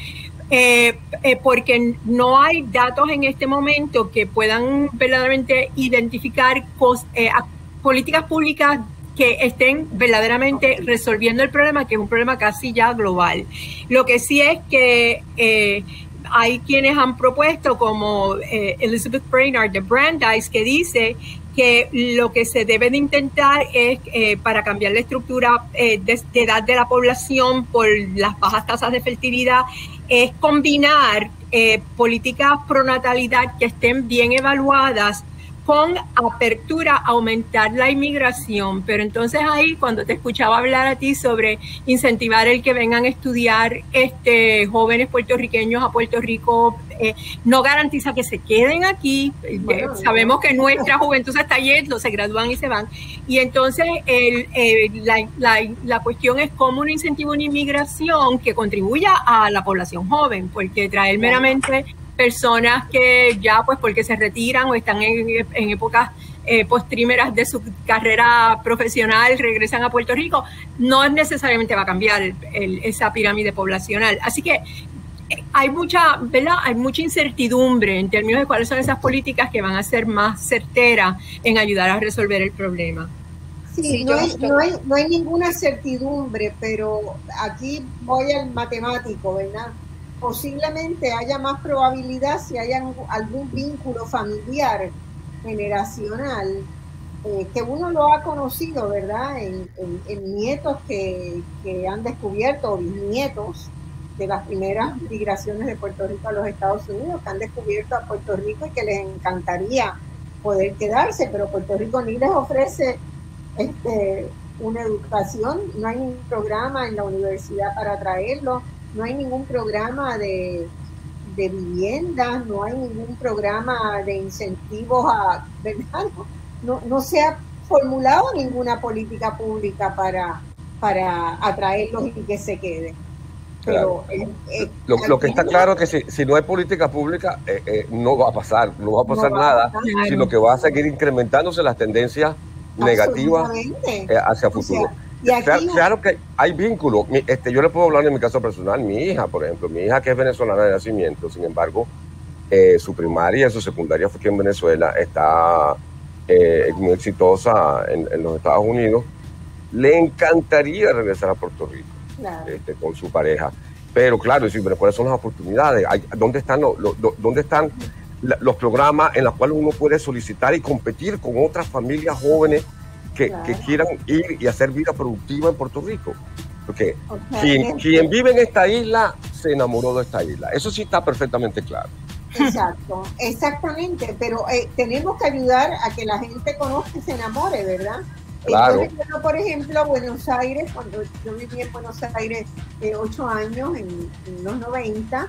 porque no hay datos en este momento que puedan verdaderamente identificar políticas públicas que estén verdaderamente resolviendo el problema, que es un problema casi ya global. Lo que sí es que hay quienes han propuesto, como Elizabeth Brainard de Brandeis, que dice que lo que se debe de intentar es, para cambiar la estructura de edad de la población por las bajas tasas de fertilidad, es combinar políticas pro natalidad que estén bien evaluadas con apertura a aumentar la inmigración. Pero entonces ahí, cuando te escuchaba hablar a ti sobre incentivar el que vengan a estudiar jóvenes puertorriqueños a Puerto Rico, no garantiza que se queden aquí. Sabemos que nuestra juventud se está yendo, se gradúan y se van. Y entonces la cuestión es cómo uno incentiva una inmigración que contribuya a la población joven, porque traer meramente personas que ya, pues porque se retiran o están en épocas postrímeras de su carrera profesional, regresan a Puerto Rico, no necesariamente va a cambiar esa pirámide poblacional. Así que hay mucha, ¿verdad?, hay mucha incertidumbre en términos de cuáles son esas políticas que van a ser más certeras en ayudar a resolver el problema. Sí, no hay ninguna certidumbre, pero aquí voy al matemático, ¿verdad? posiblemente haya más probabilidad, si hay algún vínculo familiar generacional, que uno lo ha conocido, ¿verdad? En nietos que han descubierto, o bisnietos de las primeras migraciones de Puerto Rico a los Estados Unidos, que han descubierto a Puerto Rico y que les encantaría poder quedarse, pero Puerto Rico ni les ofrece una educación, no hay ningún programa en la universidad para traerlo, no hay ningún programa de viviendas, no hay ningún programa de incentivos a, ¿verdad? No se ha formulado ninguna política pública para atraerlos y que se queden. Pero claro. Lo que está claro es que si no hay política pública, no va a pasar nada, sino que va a seguir incrementándose las tendencias negativas hacia el futuro. Claro que hay vínculos. Yo le puedo hablar de mi caso personal. Mi hija, por ejemplo, que es venezolana de nacimiento, sin embargo, su primaria y su secundaria fue aquí en Venezuela, está muy exitosa en los Estados Unidos. Le encantaría regresar a Puerto Rico, claro, con su pareja. Pero claro, ¿cuáles son las oportunidades? ¿Dónde están los programas en los cuales uno puede solicitar y competir con otras familias jóvenes que quieran ir y hacer vida productiva en Puerto Rico? Porque quien vive en esta isla se enamoró de esta isla. Eso sí está perfectamente claro. Exacto, exactamente, pero tenemos que ayudar a que la gente conozca y se enamore, ¿verdad? Claro. Yo recuerdo, por ejemplo, Buenos Aires, cuando yo viví en Buenos Aires 8 años, en los 90,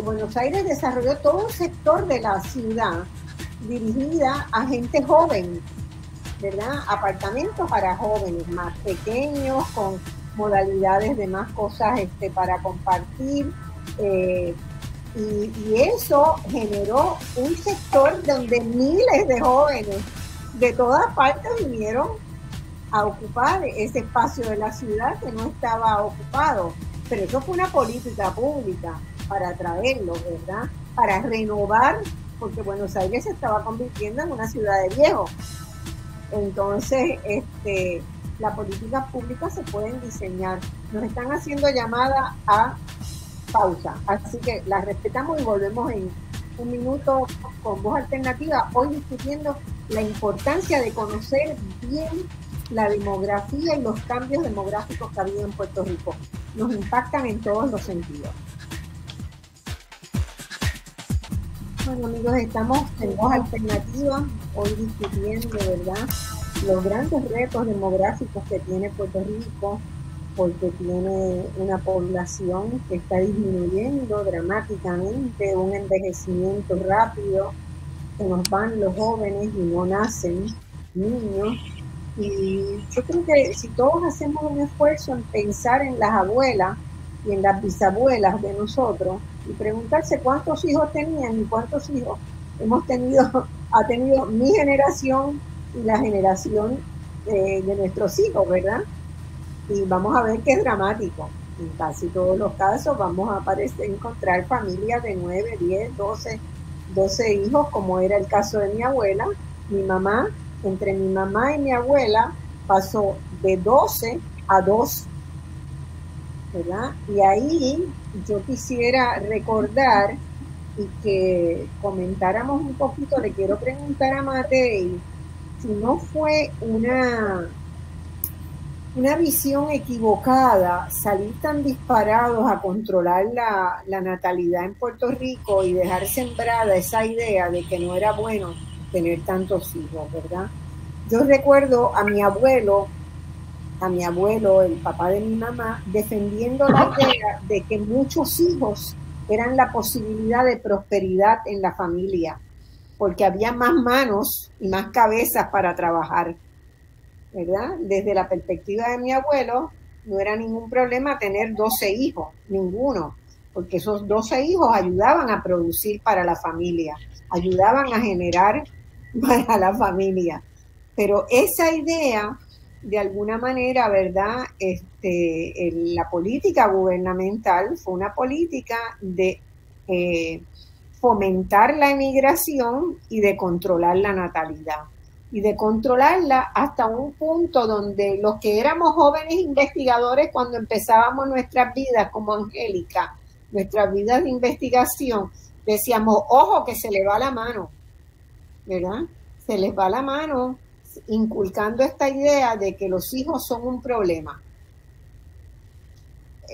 Buenos Aires desarrolló todo un sector de la ciudad dirigida a gente joven, ¿verdad? Apartamentos para jóvenes más pequeños, con modalidades de más cosas para compartir, y eso generó un sector donde miles de jóvenes de todas partes vinieron a ocupar ese espacio de la ciudad que no estaba ocupado. Pero eso fue una política pública para atraerlos, ¿verdad? Para renovar, porque Buenos Aires se estaba convirtiendo en una ciudad de viejos. Entonces, las políticas públicas se pueden diseñar. Nos están haciendo llamada a pausa, así que la respetamos y volvemos en un minuto con Voz Alternativa, hoy discutiendo la importancia de conocer bien la demografía y los cambios demográficos que ha habido en Puerto Rico. Nos impactan en todos los sentidos. Bueno, amigos, estamos en Voz Alternativa, hoy discutiendo, ¿verdad?, los grandes retos demográficos que tiene Puerto Rico, porque tiene una población que está disminuyendo dramáticamente, un envejecimiento rápido, que nos van los jóvenes y no nacen niños. Y yo creo que si todos hacemos un esfuerzo en pensar en las abuelas y en las bisabuelas de nosotros y preguntarse cuántos hijos tenían y cuántos hijos ha tenido mi generación y la generación de nuestros hijos, ¿verdad? Y vamos a ver que es dramático. En casi todos los casos vamos a encontrar familias de 9, 10, 12 hijos, como era el caso de mi abuela. Mi mamá, entre mi mamá y mi abuela, pasó de 12 a 2, ¿verdad? Y ahí yo quisiera recordar y que comentáramos un poquito, le quiero preguntar a Matei, si no fue una visión equivocada salir tan disparados a controlar la natalidad en Puerto Rico y dejar sembrada esa idea de que no era bueno tener tantos hijos, ¿verdad? Yo recuerdo a mi abuelo, el papá de mi mamá, defendiendo la idea de que muchos hijos eran la posibilidad de prosperidad en la familia, porque había más manos y más cabezas para trabajar, ¿verdad? Desde la perspectiva de mi abuelo, no era ningún problema tener 12 hijos, ninguno, porque esos 12 hijos ayudaban a producir para la familia, ayudaban a generar para la familia. Pero esa idea, de alguna manera, ¿verdad?, la política gubernamental fue una política de fomentar la emigración y de controlar la natalidad. Y de controlarla hasta un punto donde los que éramos jóvenes investigadores cuando empezábamos nuestras vidas, como Angélica, nuestras vidas de investigación, decíamos, ojo que se le va la mano, ¿verdad? Se les va la mano inculcando esta idea de que los hijos son un problema.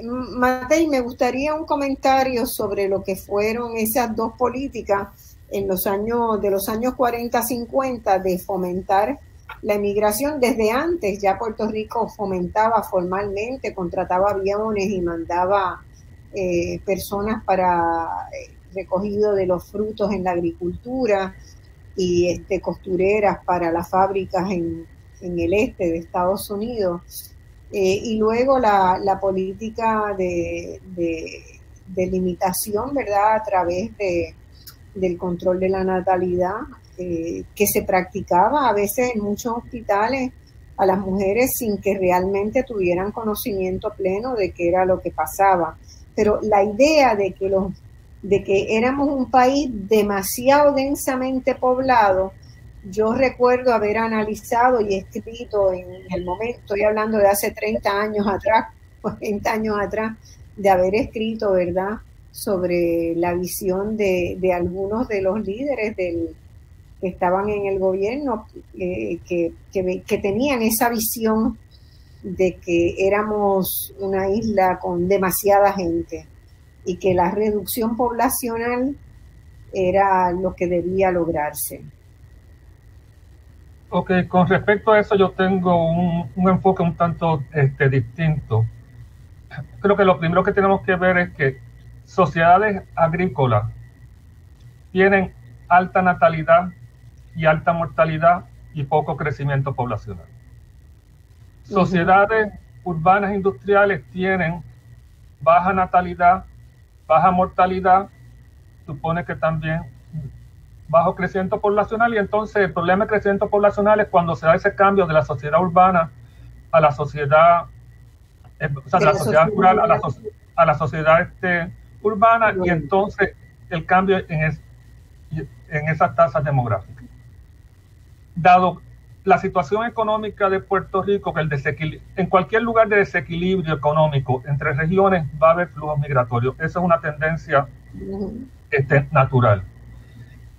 Matei, me gustaría un comentario sobre lo que fueron esas dos políticas en los años 40-50 de fomentar la emigración. Desde antes ya Puerto Rico fomentaba formalmente, contrataba aviones y mandaba personas para recogido de los frutos en la agricultura y costureras para las fábricas en el este de Estados Unidos. Y luego la política de limitación, ¿verdad?, a través del control de la natalidad, que se practicaba a veces en muchos hospitales a las mujeres sin que realmente tuvieran conocimiento pleno de qué era lo que pasaba. Pero la idea de que éramos un país demasiado densamente poblado, yo recuerdo haber analizado y escrito en el momento, estoy hablando de hace 30 años atrás, 40 años atrás, de haber escrito, ¿verdad?, sobre la visión de algunos de los líderes que estaban en el gobierno, que tenían esa visión de que éramos una isla con demasiada gente y que la reducción poblacional era lo que debía lograrse. Ok, con respecto a eso yo tengo un enfoque un tanto distinto. Creo que lo primero que tenemos que ver es que sociedades agrícolas tienen alta natalidad y alta mortalidad y poco crecimiento poblacional. Sociedades urbanas industriales tienen baja natalidad, baja mortalidad, supone que también bajo crecimiento poblacional, y entonces el problema de crecimiento poblacional es cuando se da ese cambio de la sociedad urbana a la sociedad, o sea, de la sociedad rural a la sociedad urbana, y entonces el cambio en esas tasas demográficas. Dado la situación económica de Puerto Rico, que en cualquier lugar de desequilibrio económico entre regiones va a haber flujos migratorios. Esa es una tendencia natural.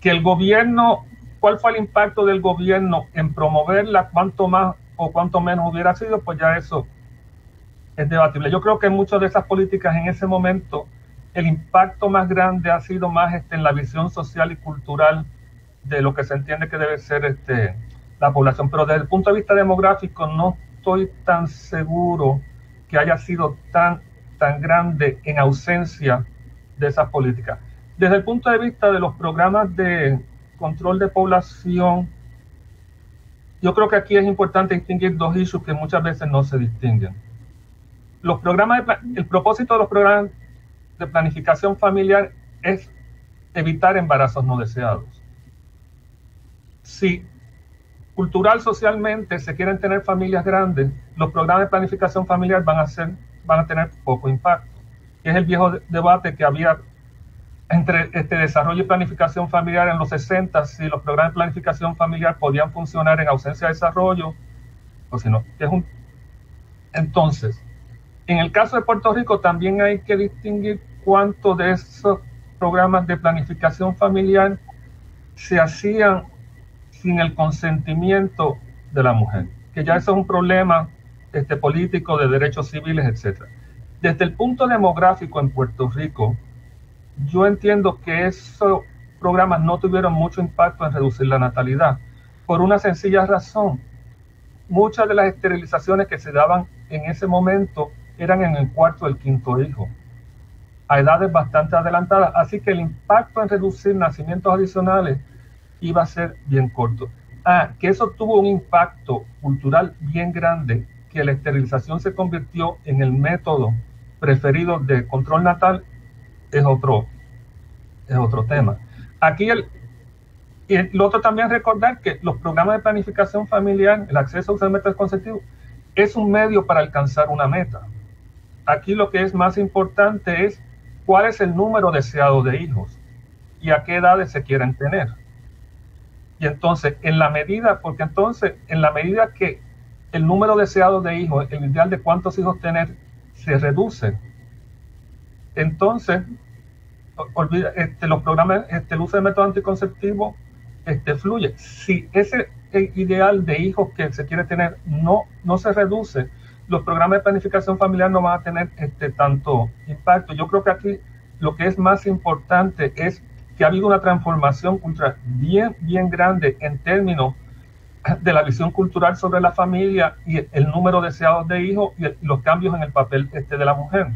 Que el gobierno, ¿cuál fue el impacto del gobierno en promoverla? ¿Cuánto más o cuánto menos hubiera sido? Pues ya eso es debatible. Yo creo que muchas de esas políticas en ese momento, el impacto más grande ha sido más en la visión social y cultural de lo que se entiende que debe ser la población. Pero desde el punto de vista demográfico no estoy tan seguro que haya sido tan grande en ausencia de esas políticas. Desde el punto de vista de los programas de control de población, yo creo que aquí es importante distinguir dos issues que muchas veces no se distinguen. El propósito de los programas de planificación familiar es evitar embarazos no deseados. Si cultural, socialmente se quieren tener familias grandes, los programas de planificación familiar van a tener poco impacto. Y es el viejo debate que había entre desarrollo y planificación familiar en los 60, si los programas de planificación familiar podían funcionar en ausencia de desarrollo, o si no. Entonces, en el caso de Puerto Rico también hay que distinguir cuánto de esos programas de planificación familiar se hacían sin el consentimiento de la mujer, que ya eso es un problema político, de derechos civiles, etc. Desde el punto demográfico en Puerto Rico, yo entiendo que esos programas no tuvieron mucho impacto en reducir la natalidad, por una sencilla razón. Muchas de las esterilizaciones que se daban en ese momento eran en el cuarto o el quinto hijo, a edades bastante adelantadas, así que el impacto en reducir nacimientos adicionales iba a ser bien corto. Que eso tuvo un impacto cultural bien grande, que la esterilización se convirtió en el método preferido de control natal, es otro tema. Aquí lo otro también recordar que los programas de planificación familiar, el acceso a usar métodos conceptivos, es un medio para alcanzar una meta. Aquí lo que es más importante es cuál es el número deseado de hijos y a qué edades se quieren tener. Y entonces, en la medida que el número deseado de hijos, el ideal de cuántos hijos tener, se reduce, Entonces, olvida, los programas, el uso de métodos anticonceptivos fluye. Si ese ideal de hijos que se quiere tener no se reduce, los programas de planificación familiar no van a tener tanto impacto. Yo creo que aquí lo que es más importante es que ha habido una transformación cultural bien grande en términos de la visión cultural sobre la familia y el número deseado de hijos y los cambios en el papel de la mujer.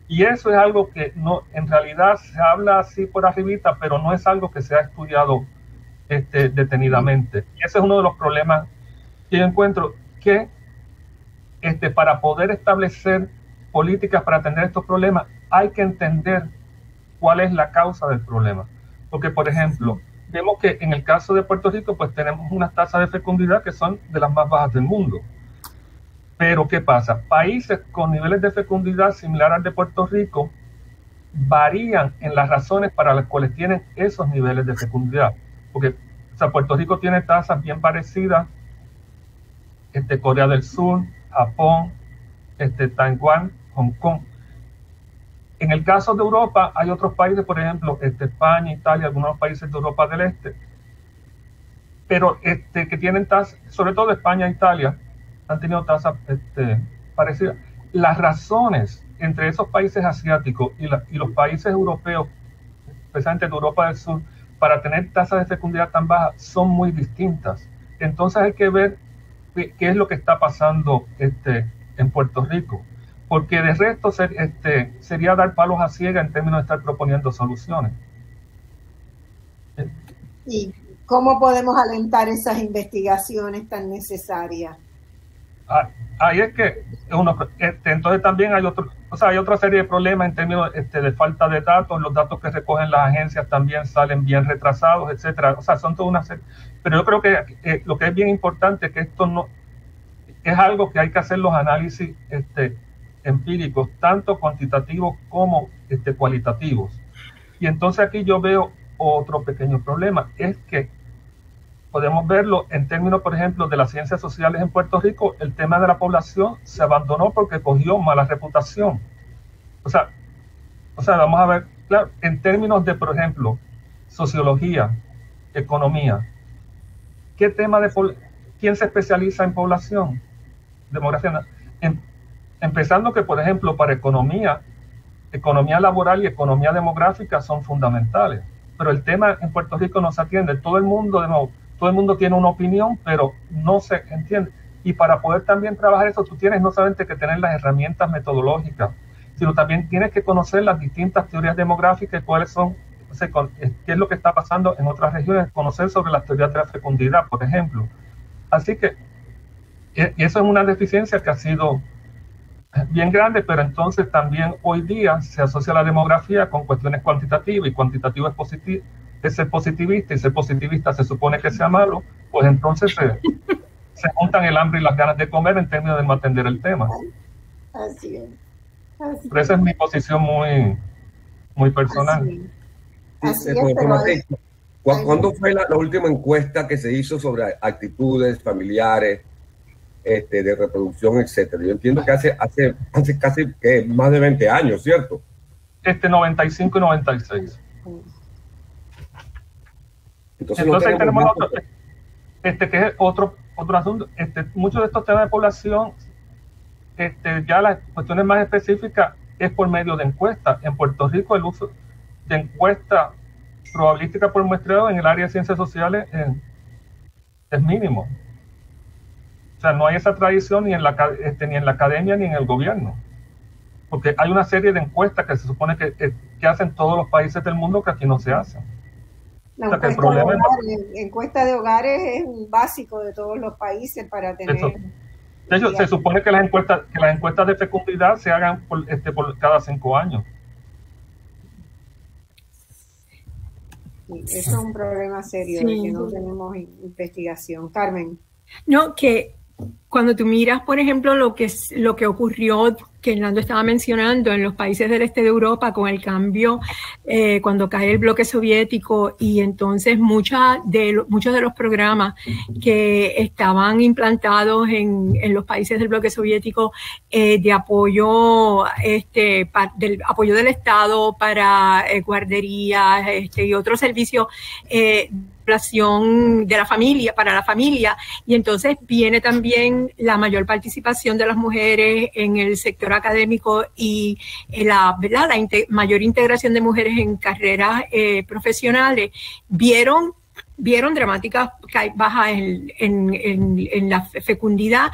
Y eso es algo que no, en realidad se habla así por arribita, pero no es algo que se ha estudiado detenidamente. Y ese es uno de los problemas que yo encuentro, que para poder establecer políticas para atender estos problemas hay que entender cuál es la causa del problema. Porque, por ejemplo, vemos que en el caso de Puerto Rico, pues tenemos unas tasas de fecundidad que son de las más bajas del mundo. Pero, ¿qué pasa? Países con niveles de fecundidad similar al de Puerto Rico varían en las razones para las cuales tienen esos niveles de fecundidad. Porque, o sea, Puerto Rico tiene tasas bien parecidas, Corea del Sur, Japón, Taiwán, Hong Kong. En el caso de Europa, hay otros países, por ejemplo, España, Italia, algunos países de Europa del Este, pero que tienen tasas, sobre todo España e Italia, han tenido tasas parecidas. Las razones entre esos países asiáticos y los países europeos, especialmente de Europa del Sur, para tener tasas de fecundidad tan bajas, son muy distintas. Entonces hay que ver qué es lo que está pasando en Puerto Rico, porque de resto sería dar palos a ciegas en términos de estar proponiendo soluciones. ¿Y cómo podemos alentar esas investigaciones tan necesarias? Ahí es que entonces también hay otra serie de problemas en términos de falta de datos. Los datos que recogen las agencias también salen bien retrasados, etcétera. O sea, son toda una serie. Pero yo creo que lo que es bien importante es que esto no es algo que hay que hacer los análisis empíricos, tanto cuantitativos como cualitativos. Y entonces aquí yo veo otro pequeño problema, es que podemos verlo en términos, por ejemplo, de las ciencias sociales en Puerto Rico. El tema de la población se abandonó porque cogió mala reputación. O sea, vamos a ver, claro, en términos de, por ejemplo, sociología, economía, ¿qué tema quién se especializa en población? Demografía. Empezando que, por ejemplo, para economía laboral y economía demográfica son fundamentales. Pero el tema en Puerto Rico no se atiende. Todo el mundo tiene una opinión, pero no se entiende. Y para poder también trabajar eso, tú tienes no solamente que tener las herramientas metodológicas, sino también tienes que conocer las distintas teorías demográficas, cuáles son, qué es lo que está pasando en otras regiones, conocer sobre las teorías de la fecundidad, por ejemplo. Así que, y eso es una deficiencia que ha sido bien grande, pero entonces también hoy día se asocia la demografía con cuestiones cuantitativas, y cuantitativo es ser positivista, y ser positivista se supone que sea malo, pues entonces se juntan el hambre y las ganas de comer en términos de no atender el tema. Así es. Pero esa es mi posición muy personal. Así es, ¿Cuándo fue la última encuesta que se hizo sobre actitudes familiares, de reproducción, etcétera? Yo entiendo que hace casi más de 20 años, ¿cierto? 95 y 96. Entonces ahí tenemos otro, que es otro asunto. Muchos de estos temas de población, ya las cuestiones más específicas es por medio de encuestas. En Puerto Rico el uso de encuesta probabilística por muestreo en el área de ciencias sociales es mínimo. O sea, no hay esa tradición ni en la academia ni en el gobierno. Porque hay una serie de encuestas que se supone que hacen todos los países del mundo que aquí no se hacen. La encuesta de hogares es un básico de todos los países para tener... De hecho, se supone que las encuestas de fecundidad se hagan por cada 5 años. Sí, eso es un problema serio, sí, de que no tenemos investigación. Carmen. No, que cuando tú miras, por ejemplo, lo que ocurrió que Nando estaba mencionando, en los países del este de Europa, con el cambio, cuando cae el bloque soviético, y entonces muchos de los programas que estaban implantados en los países del bloque soviético de apoyo, del apoyo del Estado para guarderías y otros servicios de la familia, para la familia, y entonces viene también la mayor participación de las mujeres en el sector académico y la mayor integración de mujeres en carreras profesionales. Vieron dramáticas bajas en la fecundidad,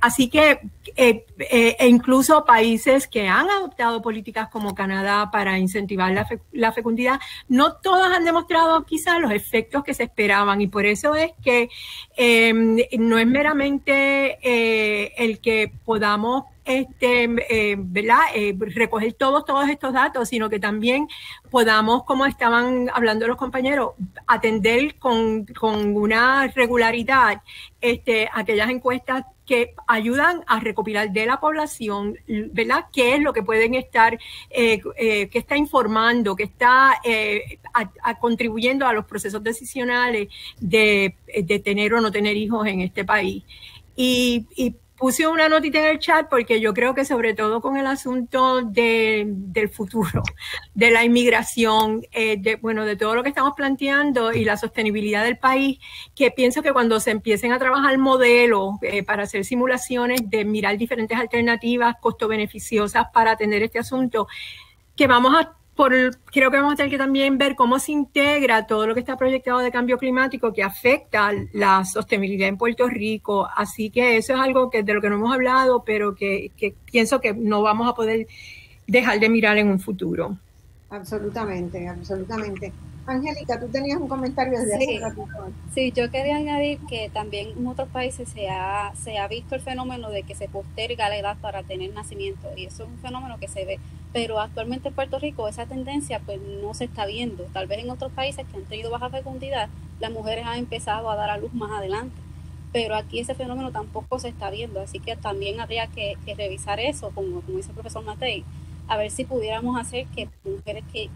así que e incluso países que han adoptado políticas como Canadá para incentivar la fecundidad, no todas han demostrado quizás los efectos que se esperaban, y por eso es que no es meramente el que podamos recoger todos estos datos, sino que también podamos, como estaban hablando los compañeros, atender con una regularidad aquellas encuestas que ayudan a recopilar de la población, ¿verdad?, qué es lo que pueden estar, que está informando, que está contribuyendo a los procesos decisionales de tener o no tener hijos en este país. Y puse una notita en el chat porque yo creo que sobre todo con el asunto del futuro, de la inmigración, de todo lo que estamos planteando y la sostenibilidad del país, que pienso que cuando se empiecen a trabajar modelos para hacer simulaciones, de mirar diferentes alternativas costo-beneficiosas para atender este asunto, que creo que vamos a tener que también ver cómo se integra todo lo que está proyectado de cambio climático que afecta la sostenibilidad en Puerto Rico. Así que eso es algo de lo que no hemos hablado, pero que pienso que no vamos a poder dejar de mirar en un futuro. Absolutamente, absolutamente. Angélica, tú tenías un comentario desde hace un ratito. Sí, yo quería añadir que también en otros países se ha visto el fenómeno de que se posterga la edad para tener nacimiento, y eso es un fenómeno que se ve, pero actualmente en Puerto Rico esa tendencia pues no se está viendo. Tal vez en otros países que han tenido baja fecundidad, las mujeres han empezado a dar a luz más adelante, pero aquí ese fenómeno tampoco se está viendo, así que también habría que revisar eso, como dice el profesor Matei, a ver si pudiéramos hacer que mujeres que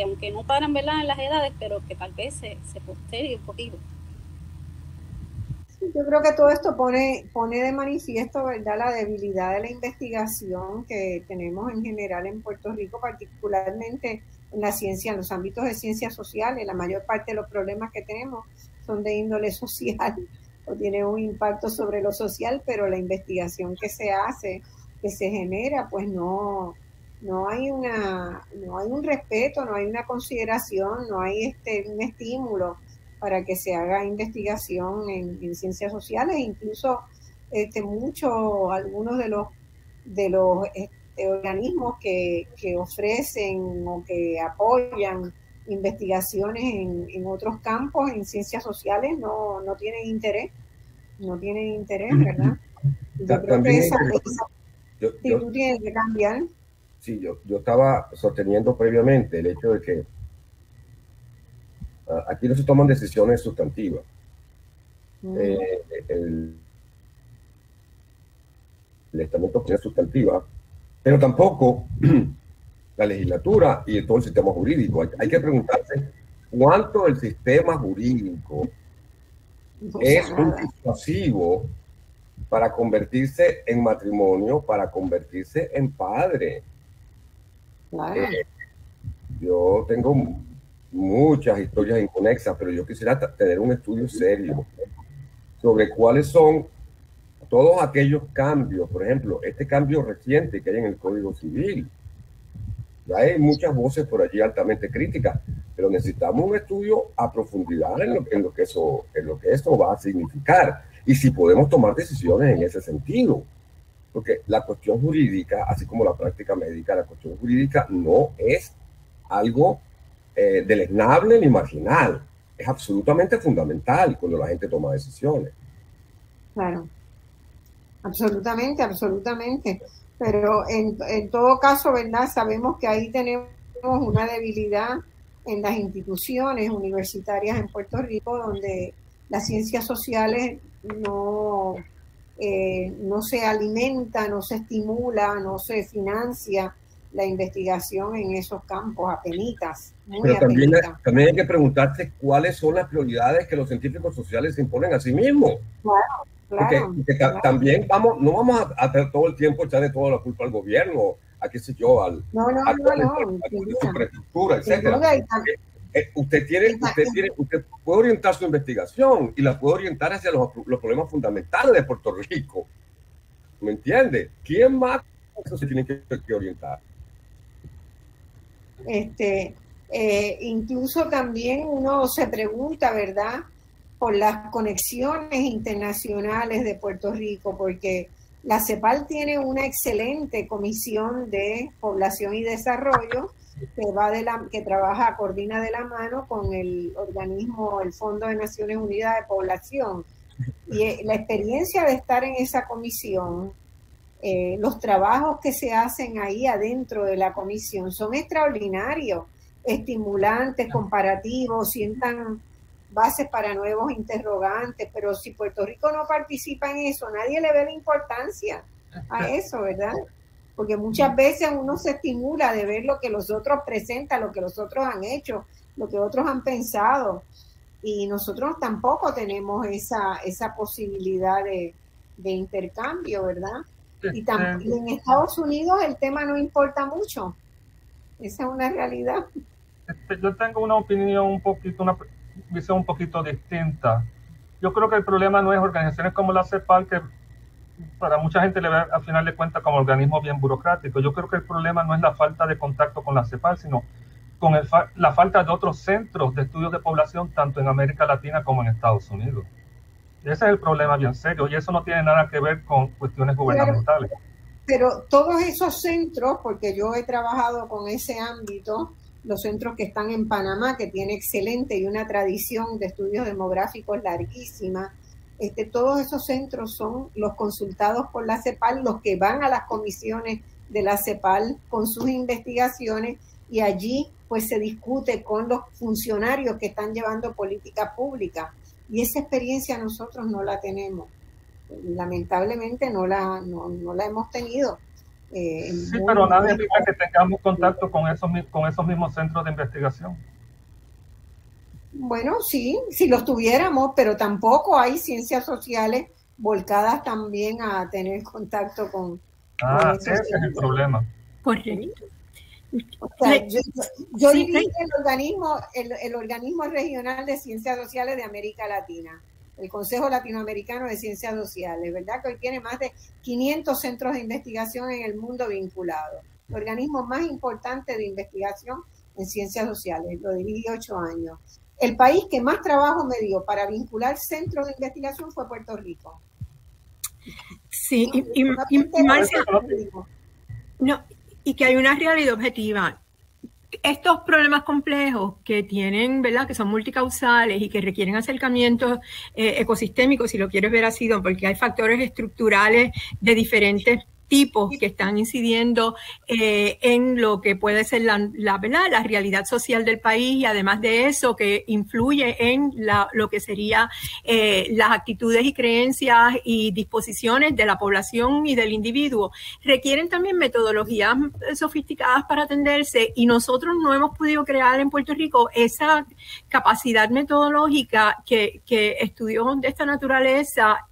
aunque no paran, ¿verdad?, en las edades, pero que tal vez se postergue un poquito. Yo creo que todo esto pone de manifiesto, ¿verdad?, la debilidad de la investigación que tenemos en general en Puerto Rico, particularmente en la ciencia, en los ámbitos de ciencias sociales. La mayor parte de los problemas que tenemos son de índole social o tienen un impacto sobre lo social, pero la investigación que se hace, que se genera, pues no hay un respeto, no hay una consideración, no hay un estímulo para que se haga investigación en ciencias sociales. Incluso algunos de los organismos que ofrecen o que apoyan investigaciones en otros campos, en ciencias sociales, no tienen interés, ¿verdad? Yo creo que tú tienes que cambiar. Sí, yo estaba sosteniendo previamente el hecho de que aquí no se toman decisiones sustantivas. El estamento es sustantiva, pero tampoco la legislatura y todo el sistema jurídico. Hay que preguntarse cuánto el sistema jurídico es un disuasivo para convertirse en matrimonio, para convertirse en padre. Claro. Yo tengo muchas historias inconexas, pero yo quisiera tener un estudio serio sobre cuáles son todos aquellos cambios. Por ejemplo, este cambio reciente que hay en el Código Civil. Hay muchas voces por allí altamente críticas, pero necesitamos un estudio a profundidad en lo que eso va a significar y si podemos tomar decisiones en ese sentido. Porque la cuestión jurídica, así como la práctica médica, la cuestión jurídica no es algo deleznable ni marginal. Es absolutamente fundamental cuando la gente toma decisiones. Claro. Absolutamente, absolutamente. Pero en todo caso, ¿verdad?, sabemos que ahí tenemos una debilidad en las instituciones universitarias en Puerto Rico, donde las ciencias sociales no no se alimenta, no se estimula, no se financia la investigación en esos campos, apenitas. Pero también hay que preguntarse cuáles son las prioridades que los científicos sociales se imponen a sí mismos. Claro, porque también no vamos a hacer todo el tiempo echarle toda la culpa al gobierno, a qué sé yo, a la infraestructura, etcétera. Usted puede orientar su investigación y la puede orientar hacia los problemas fundamentales de Puerto Rico. ¿Me entiende? ¿Quién más eso se tiene que orientar? Incluso también uno se pregunta, ¿verdad?, por las conexiones internacionales de Puerto Rico, porque la CEPAL tiene una excelente comisión de población y desarrollo que trabaja, coordina de la mano con el organismo, el Fondo de Naciones Unidas de Población. Y la experiencia de estar en esa comisión, los trabajos que se hacen ahí adentro de la comisión son extraordinarios, estimulantes, comparativos, sientan bases para nuevos interrogantes, pero si Puerto Rico no participa en eso, nadie le ve la importancia a eso, ¿verdad? Porque muchas veces uno se estimula de ver lo que los otros presentan, lo que los otros han hecho, lo que otros han pensado, y nosotros tampoco tenemos esa posibilidad de intercambio, ¿verdad? Y en Estados Unidos el tema no importa mucho. Esa es una realidad. Yo tengo una opinión una visión un poquito distinta. Yo creo que el problema no es organizaciones como la CEPAL, que para mucha gente le ve al final de cuentas como organismo bien burocrático. Yo creo que el problema no es la falta de contacto con la CEPAL, sino con la falta de otros centros de estudios de población, tanto en América Latina como en Estados Unidos. Ese es el problema bien serio, y eso no tiene nada que ver con cuestiones gubernamentales. Pero todos esos centros, porque yo he trabajado con ese ámbito, los centros que están en Panamá, que tiene excelente y una tradición de estudios demográficos larguísima, todos esos centros son los consultados por la CEPAL, los que van a las comisiones de la CEPAL con sus investigaciones, y allí pues se discute con los funcionarios que están llevando política pública, y esa experiencia nosotros no la tenemos, lamentablemente no la hemos tenido. Sí, pero nadie dice que tengamos contacto con esos mismos centros de investigación. Bueno, sí, si los tuviéramos, pero tampoco hay ciencias sociales volcadas también a tener contacto con ese es el problema. Correcto. O sea, yo dirigí el organismo regional de ciencias sociales de América Latina, el Consejo Latinoamericano de Ciencias Sociales, ¿verdad? Que hoy tiene más de 500 centros de investigación en el mundo vinculados. El organismo más importante de investigación en ciencias sociales. Lo dirigí 8 años. El país que más trabajo me dio para vincular centros de investigación fue Puerto Rico. Sí, y Marcia, no, y que hay una realidad objetiva. Estos problemas complejos que tienen, ¿verdad?, que son multicausales y que requieren acercamientos ecosistémicos, si lo quieres ver así, porque hay factores estructurales de diferentes tipos que están incidiendo en lo que puede ser la realidad social del país, y además de eso que influye en lo que sería las actitudes y creencias y disposiciones de la población y del individuo. Requieren también metodologías sofisticadas para atenderse, y nosotros no hemos podido crear en Puerto Rico esa capacidad metodológica que estudios de esta naturaleza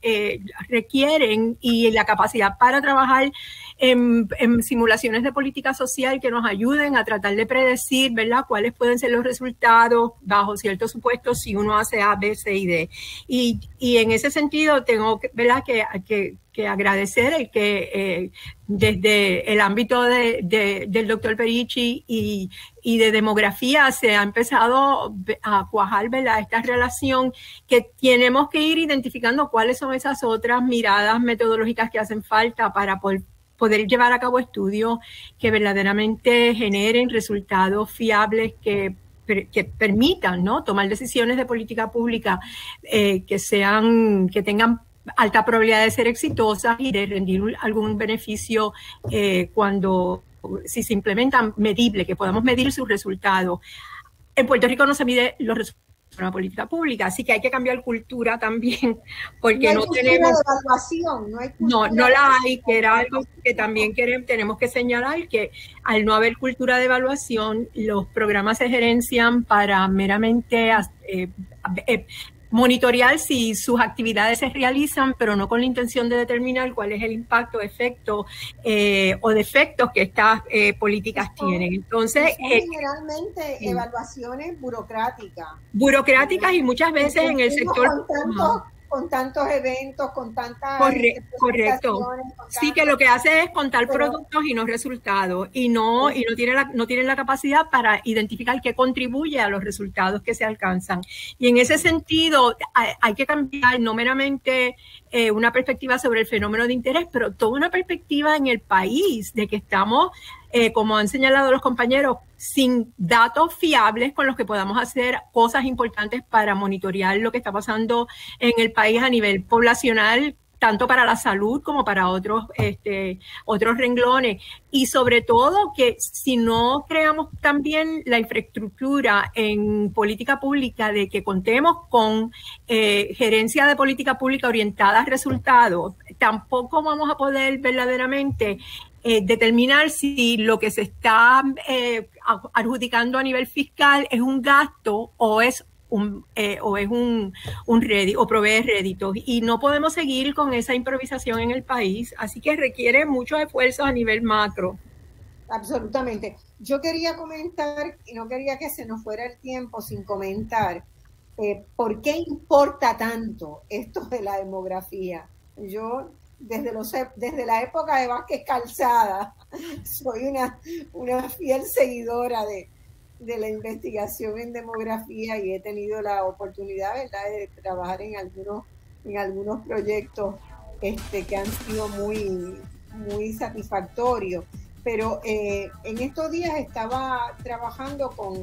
requieren, y la capacidad para trabajar en simulaciones de política social que nos ayuden a tratar de predecir, ¿verdad?, cuáles pueden ser los resultados bajo ciertos supuestos si uno hace A, B, C y D. Y en ese sentido tengo, ¿verdad?, que agradecer el que desde el ámbito del doctor Perichi y de demografía se ha empezado a cuajar, ¿verdad?, esta relación, que tenemos que ir identificando cuáles son esas otras miradas metodológicas que hacen falta para poder llevar a cabo estudios que verdaderamente generen resultados fiables que permitan, ¿no?, tomar decisiones de política pública que tengan alta probabilidad de ser exitosas y de rendir algún beneficio si se implementan medible, que podamos medir sus resultados. En Puerto Rico no se mide los resultados una política pública. Así que hay que cambiar cultura también, porque no tenemos de evaluación, no la hay, que era algo que también tenemos que señalar, que al no haber cultura de evaluación, los programas se gerencian para meramente monitorear si sus actividades se realizan, pero no con la intención de determinar cuál es el impacto, efecto o defectos que estas políticas tienen. Entonces, generalmente evaluaciones burocráticas. Burocráticas y muchas veces en el sector... Con tantos eventos, con tantas... Correcto. Sí, que lo que hace es contar productos y no resultados, y no tienen la capacidad para identificar qué contribuye a los resultados que se alcanzan. Y en ese sentido hay que cambiar no meramente una perspectiva sobre el fenómeno de interés, pero toda una perspectiva en el país de que estamos, como han señalado los compañeros, sin datos fiables con los que podamos hacer cosas importantes para monitorear lo que está pasando en el país a nivel poblacional, tanto para la salud como para otros renglones. Y sobre todo que si no creamos también la infraestructura en política pública de que contemos con gerencia de política pública orientada a resultados, tampoco vamos a poder verdaderamente determinar si lo que se está adjudicando a nivel fiscal es un gasto o es un rédito o provee réditos, y no podemos seguir con esa improvisación en el país, así que requiere muchos esfuerzos a nivel macro. Absolutamente. Yo quería comentar, y no quería que se nos fuera el tiempo sin comentar, ¿por qué importa tanto esto de la demografía? Yo desde la época de Vázquez Calzada soy una fiel seguidora de la investigación en demografía, y he tenido la oportunidad, ¿verdad?, de trabajar en algunos proyectos que han sido muy satisfactorios. Pero en estos días estaba trabajando con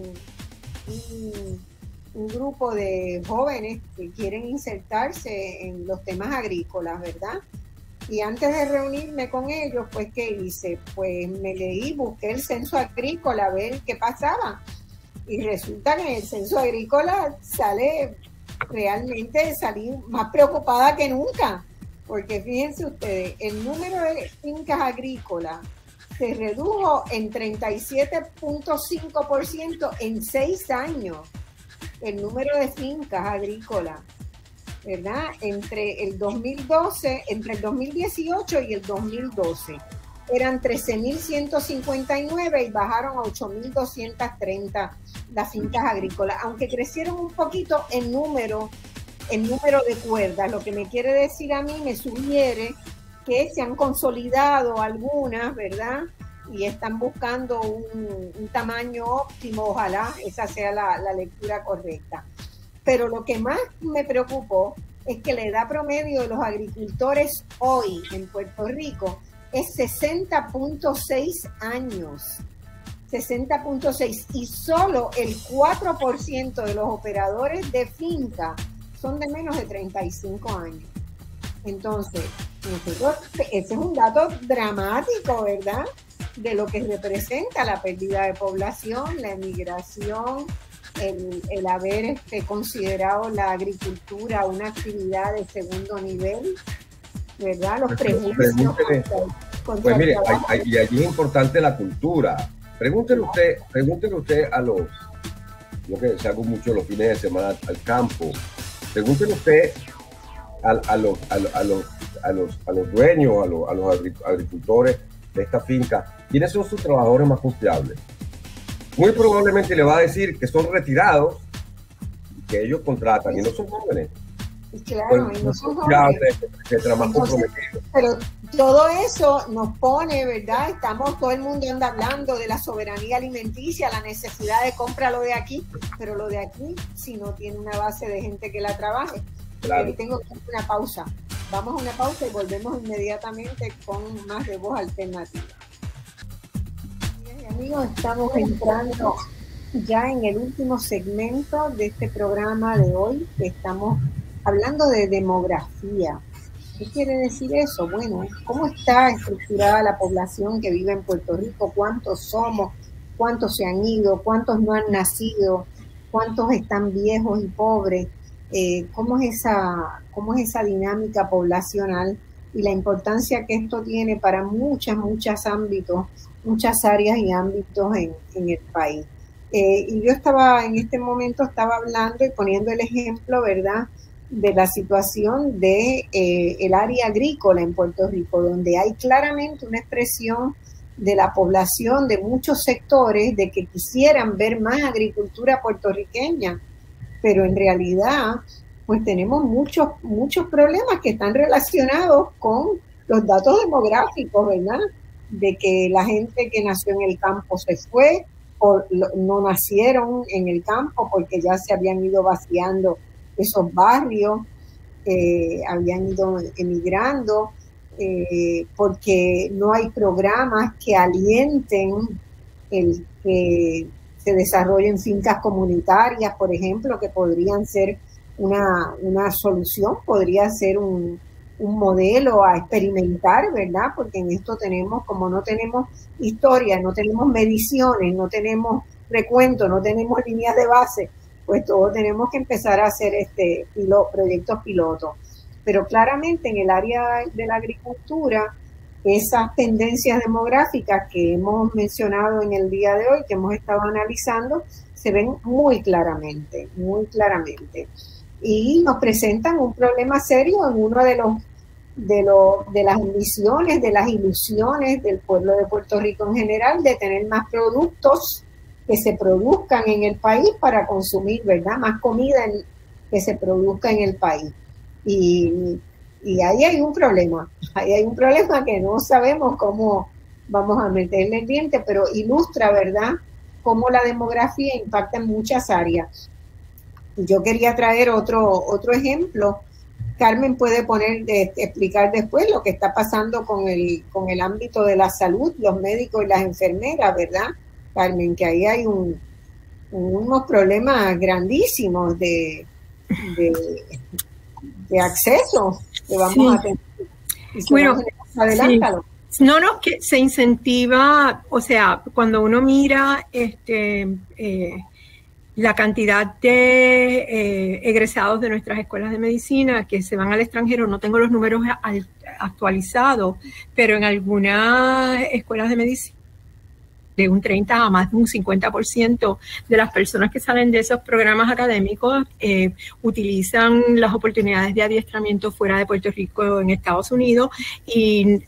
un grupo de jóvenes que quieren insertarse en los temas agrícolas, ¿verdad? Y antes de reunirme con ellos, pues, ¿qué hice? Pues me busqué el censo agrícola a ver qué pasaba. Y resulta que en el censo agrícola salí más preocupada que nunca. Porque fíjense ustedes, el número de fincas agrícolas se redujo en 37.5% en 6 años. El número de fincas agrícolas, ¿verdad? Entre el 2018 y el 2012 eran 13.159 y bajaron a 8.230 las fincas agrícolas, aunque crecieron un poquito en número de cuerdas. Lo que me quiere decir a mí, me sugiere que se han consolidado algunas, ¿verdad? Y están buscando un tamaño óptimo, ojalá esa sea la lectura correcta. Pero lo que más me preocupó es que la edad promedio de los agricultores hoy en Puerto Rico es 60.6 años. 60.6, y solo el 4% de los operadores de finca son de menos de 35 años. Entonces, ese es un dato dramático, ¿verdad?, de lo que representa la pérdida de población, la emigración, el haber considerado la agricultura una actividad de segundo nivel, ¿verdad? Los prejuicios. Pues mire, y allí es importante la cultura. Pregúntele usted a los, yo que salgo mucho los fines de semana al campo, pregúntele usted a los dueños, a los agricultores de esta finca, ¿quiénes son sus trabajadores más confiables? Muy probablemente le va a decir que son retirados, que ellos contratan, y no son jóvenes. Claro, y no son jóvenes. Pero todo eso nos pone, ¿verdad? Todo el mundo anda hablando de la soberanía alimenticia, la necesidad de cómpralo de aquí, pero lo de aquí, si no tiene una base de gente que la trabaje. Claro. Tengo que hacer una pausa. Vamos a una pausa y volvemos inmediatamente con más de Voz Alternativa. Amigos, estamos entrando ya en el último segmento de este programa de hoy, que estamos hablando de demografía. ¿Qué quiere decir eso? Bueno, ¿cómo está estructurada la población que vive en Puerto Rico? ¿Cuántos somos? ¿Cuántos se han ido? ¿Cuántos no han nacido? cuántos están viejos y pobres, cómo es esa dinámica poblacional y la importancia que esto tiene para muchos ámbitos, muchas áreas y ámbitos en el país. Y yo en este momento estaba hablando y poniendo el ejemplo, ¿verdad?, de la situación de el área agrícola en Puerto Rico, donde hay claramente una expresión de la población de muchos sectores de que quisieran ver más agricultura puertorriqueña, pero en realidad pues tenemos muchos problemas que están relacionados con los datos demográficos, ¿verdad? De que la gente que nació en el campo se fue o no nacieron en el campo porque ya se habían ido vaciando esos barrios, habían ido emigrando, porque no hay programas que alienten el que se desarrollen fincas comunitarias, por ejemplo, que podrían ser una solución, podría ser un modelo a experimentar, ¿verdad? Porque en esto como no tenemos historia, no tenemos mediciones, no tenemos recuento, no tenemos líneas de base, pues todos tenemos que empezar a hacer proyectos pilotos. Pero claramente en el área de la agricultura, esas tendencias demográficas que hemos mencionado en el día de hoy, que hemos estado analizando, se ven muy claramente. Y nos presentan un problema serio en uno de las ambiciones, de las ilusiones del pueblo de Puerto Rico en general, de tener más productos que se produzcan en el país para consumir, ¿verdad? Más comida que se produzca en el país. Y ahí hay un problema que no sabemos cómo vamos a meterle el diente, pero ilustra, ¿verdad?, cómo la demografía impacta en muchas áreas. Yo quería traer otro ejemplo. Carmen puede explicar después lo que está pasando con el ámbito de la salud, los médicos y las enfermeras, ¿verdad, Carmen? Que ahí hay unos problemas grandísimos de acceso que vamos a tener. Bueno, adelántalo. Sí. No, que se incentiva, o sea, cuando uno mira la cantidad de egresados de nuestras escuelas de medicina que se van al extranjero, no tengo los números actualizados, pero en algunas escuelas de medicina de un 30 a más de un 50% de las personas que salen de esos programas académicos utilizan las oportunidades de adiestramiento fuera de Puerto Rico en Estados Unidos y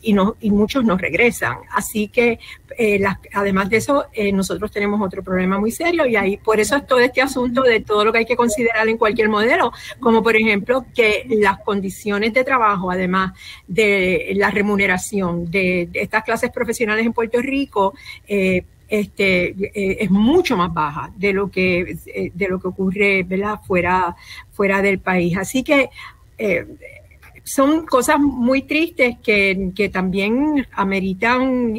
muchos no regresan. Así que además de eso, nosotros tenemos otro problema muy serio y ahí por eso es todo este asunto de todo lo que hay que considerar en cualquier modelo, como por ejemplo que las condiciones de trabajo, además de la remuneración de estas clases profesionales en Puerto Rico, es mucho más baja de lo que ocurre, ¿verdad?, fuera del país. Así que son cosas muy tristes que también ameritan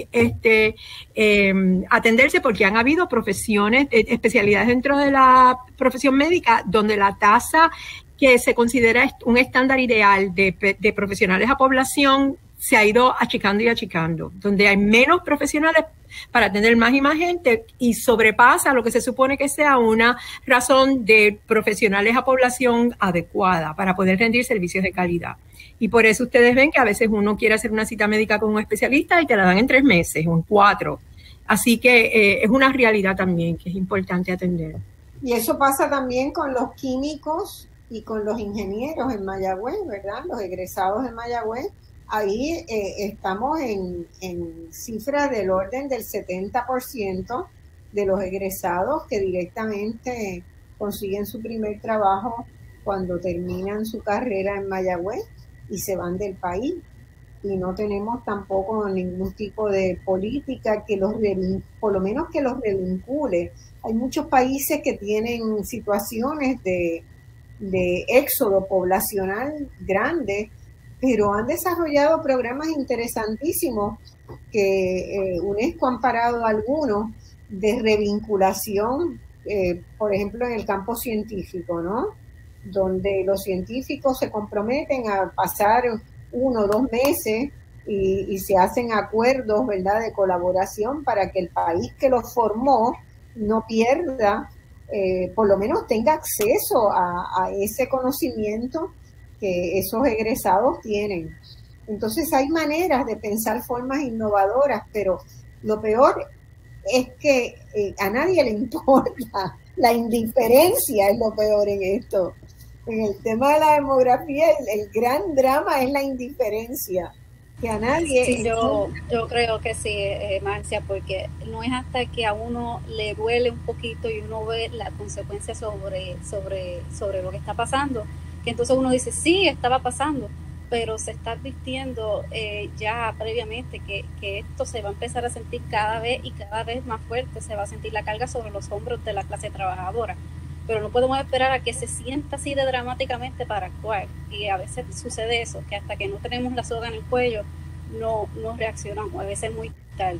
atenderse, porque han habido profesiones, especialidades dentro de la profesión médica donde la tasa que se considera un estándar ideal de profesionales a población se ha ido achicando, donde hay menos profesionales para atender más y más gente y sobrepasa lo que se supone que sea una razón de profesionales a población adecuada para poder rendir servicios de calidad. Y por eso ustedes ven que a veces uno quiere hacer una cita médica con un especialista y te la dan en 3 meses o en 4. Así que es una realidad también que es importante atender. Y eso pasa también con los químicos y con los ingenieros en Mayagüez, ¿verdad? Los egresados en Mayagüez. Ahí estamos en cifras del orden del 70% de los egresados que directamente consiguen su primer trabajo cuando terminan su carrera en Mayagüez y se van del país. Y no tenemos tampoco ningún tipo de política que por lo menos que los revincule. Hay muchos países que tienen situaciones de éxodo poblacional grande, pero han desarrollado programas interesantísimos que UNESCO han parado algunos de revinculación, por ejemplo, en el campo científico, ¿no? Donde los científicos se comprometen a pasar 1 o 2 meses y se hacen acuerdos, ¿verdad?, de colaboración para que el país que los formó no pierda por lo menos tenga acceso a ese conocimiento que esos egresados tienen. Entonces hay maneras de pensar formas innovadoras, pero lo peor es que a nadie le importa. La indiferencia es lo peor en esto. En el tema de la demografía, el gran drama es la indiferencia, que a nadie... Sí, yo creo que sí, Marcia, porque no es hasta que a uno le duele un poquito y uno ve la consecuencia sobre lo que está pasando, que entonces uno dice, sí, estaba pasando, pero se está advirtiendo ya previamente que esto se va a empezar a sentir cada vez más fuerte, se va a sentir la carga sobre los hombros de la clase trabajadora. Pero no podemos esperar a que se sienta así de dramáticamente para actuar. Y a veces sucede eso, que hasta que no tenemos la soga en el cuello, no reaccionamos, a veces muy tarde.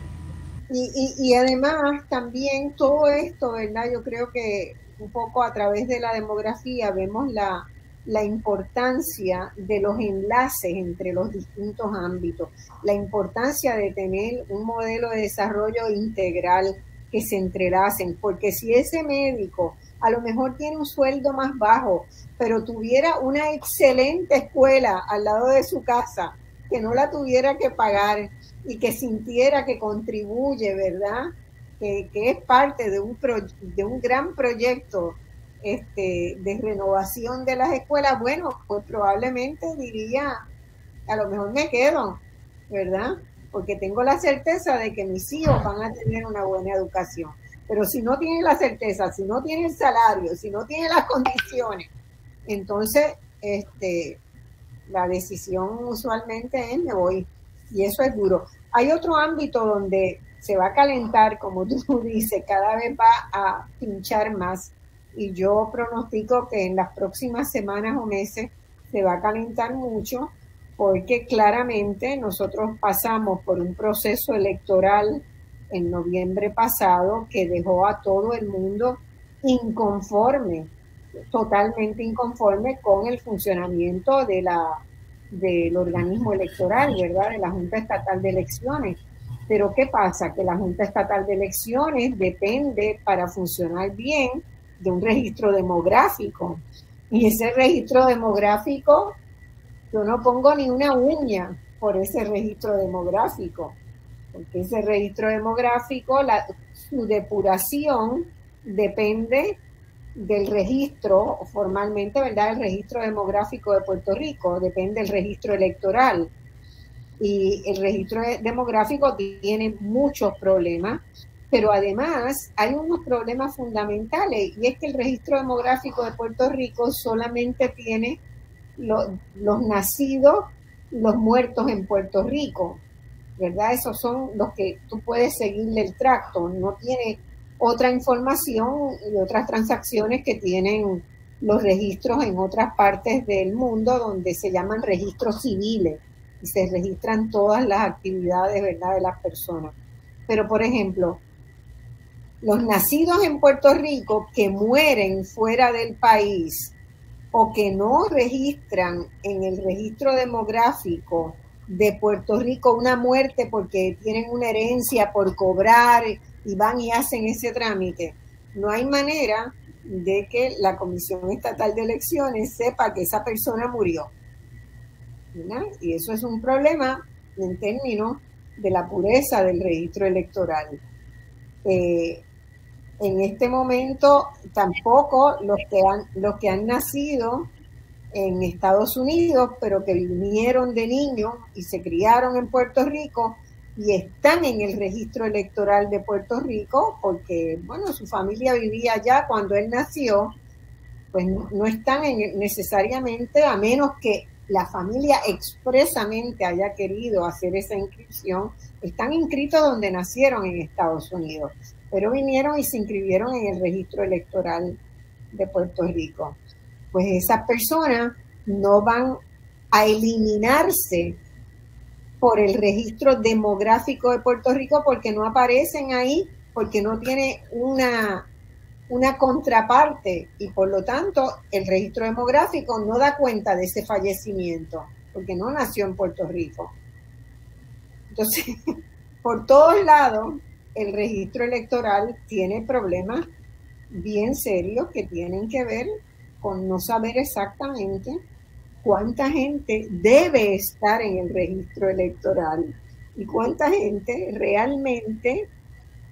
Y además también todo esto, ¿verdad? Yo creo que un poco a través de la demografía vemos la importancia de los enlaces entre los distintos ámbitos, la importancia de tener un modelo de desarrollo integral que se entrelacen, porque si ese médico a lo mejor tiene un sueldo más bajo, pero tuviera una excelente escuela al lado de su casa, que no la tuviera que pagar y que sintiera que contribuye, ¿verdad? Que es parte de un gran proyecto de renovación de las escuelas, bueno, pues probablemente diría, a lo mejor me quedo, ¿verdad? Porque tengo la certeza de que mis hijos van a tener una buena educación. Pero si no tienen la certeza, si no tienen el salario, si no tienen las condiciones, entonces la decisión usualmente es me voy. Y eso es duro. Hay otro ámbito donde se va a calentar, como tú dices, cada vez va a pinchar más. Y yo pronostico que en las próximas semanas o meses se va a calentar mucho, porque claramente nosotros pasamos por un proceso electoral en noviembre pasado que dejó a todo el mundo inconforme, totalmente inconforme con el funcionamiento del organismo electoral, ¿verdad? De la Junta Estatal de Elecciones. Pero ¿qué pasa? Que la Junta Estatal de Elecciones depende para funcionar bien de un registro demográfico. Y ese registro demográfico, yo no pongo ni una uña por ese registro demográfico, porque ese registro demográfico, su depuración depende del registro, formalmente, ¿verdad? El registro demográfico de Puerto Rico, depende del registro electoral. Y el registro demográfico tiene muchos problemas, pero además hay unos problemas fundamentales, y es que el registro demográfico de Puerto Rico solamente tiene los nacidos, los muertos en Puerto Rico, ¿verdad? Esos son los que tú puedes seguirle el tracto, no tiene otra información y otras transacciones que tienen los registros en otras partes del mundo donde se llaman registros civiles y se registran todas las actividades, ¿verdad?, de las personas. Pero, por ejemplo, los nacidos en Puerto Rico que mueren fuera del país o que no registran en el registro demográfico de Puerto Rico una muerte porque tienen una herencia por cobrar y van y hacen ese trámite, no hay manera de que la Comisión Estatal de Elecciones sepa que esa persona murió, ¿verdad? Y eso es un problema en términos de la pureza del registro electoral. En este momento tampoco los que han nacido en Estados Unidos, pero que vinieron de niños y se criaron en Puerto Rico y están en el registro electoral de Puerto Rico, porque, bueno, su familia vivía allá cuando él nació, pues no están necesariamente, a menos que la familia expresamente haya querido hacer esa inscripción, están inscritos donde nacieron en Estados Unidos, pero vinieron y se inscribieron en el registro electoral de Puerto Rico. Pues esas personas no van a eliminarse por el registro demográfico de Puerto Rico porque no aparecen ahí, porque no tiene una contraparte y por lo tanto el registro demográfico no da cuenta de ese fallecimiento porque no nació en Puerto Rico. Entonces, por todos lados, el registro electoral tiene problemas bien serios que tienen que ver con no saber exactamente cuánta gente debe estar en el registro electoral y cuánta gente realmente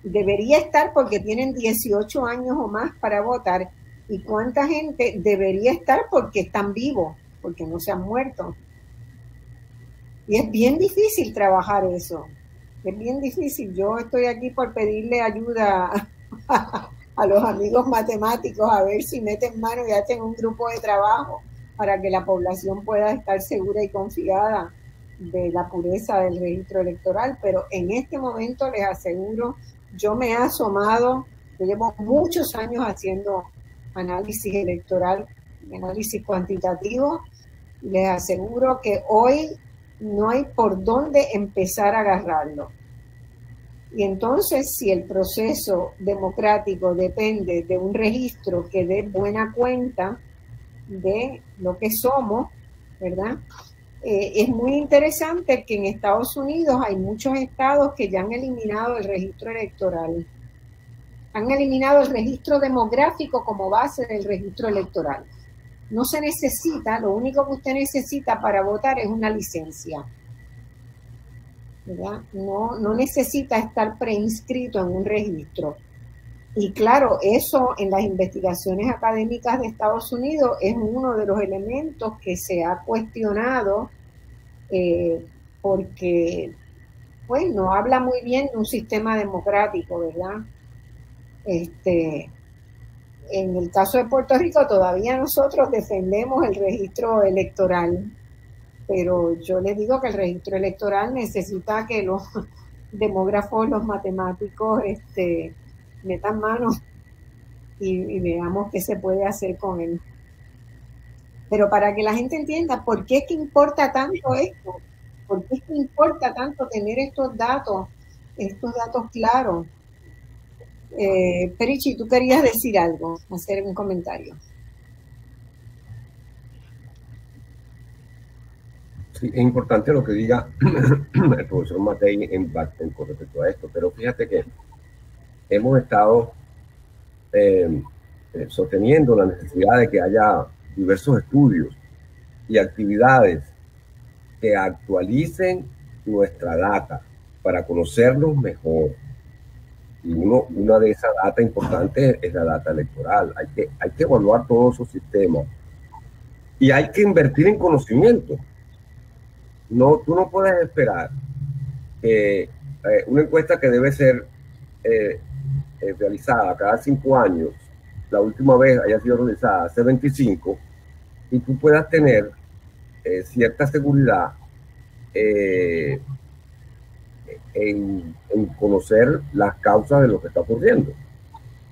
debería estar porque tienen 18 años o más para votar y cuánta gente debería estar porque están vivos, porque no se han muerto. Y es bien difícil trabajar eso, es bien difícil. Yo estoy aquí por pedirle ayuda a los amigos matemáticos a ver si meten mano y hacen un grupo de trabajo para que la población pueda estar segura y confiada de la pureza del registro electoral, pero en este momento les aseguro, yo me he asomado, yo llevo muchos años haciendo análisis electoral, análisis cuantitativo, les aseguro que hoy no hay por dónde empezar a agarrarlo. Y entonces, si el proceso democrático depende de un registro que dé buena cuenta de lo que somos, ¿verdad? Es muy interesante que en Estados Unidos hay muchos estados que ya han eliminado el registro electoral. Han eliminado el registro demográfico como base del registro electoral. No se necesita, lo único que usted necesita para votar es una licencia, ¿verdad? No necesita estar preinscrito en un registro. Y claro, eso en las investigaciones académicas de Estados Unidos es uno de los elementos que se ha cuestionado porque, pues, no habla muy bien de un sistema democrático, ¿verdad? En el caso de Puerto Rico todavía nosotros defendemos el registro electoral, pero yo les digo que el registro electoral necesita que los demógrafos, los matemáticos, metan mano y veamos qué se puede hacer con él. Pero para que la gente entienda por qué es que importa tanto esto, por qué es que importa tanto tener estos datos claros. Perichi, tú querías decir algo, hacer un comentario. Sí, es importante lo que diga el profesor Matei con respecto a esto, pero fíjate que hemos estado sosteniendo la necesidad de que haya diversos estudios y actividades que actualicen nuestra data para conocernos mejor. Y una de esas datas importantes es la data electoral. Hay que evaluar todos esos sistemas y hay que invertir en conocimiento. Tú no puedes esperar que una encuesta que debe ser realizada cada 5 años, la última vez haya sido realizada hace 25, y tú puedas tener cierta seguridad en conocer las causas de lo que está ocurriendo.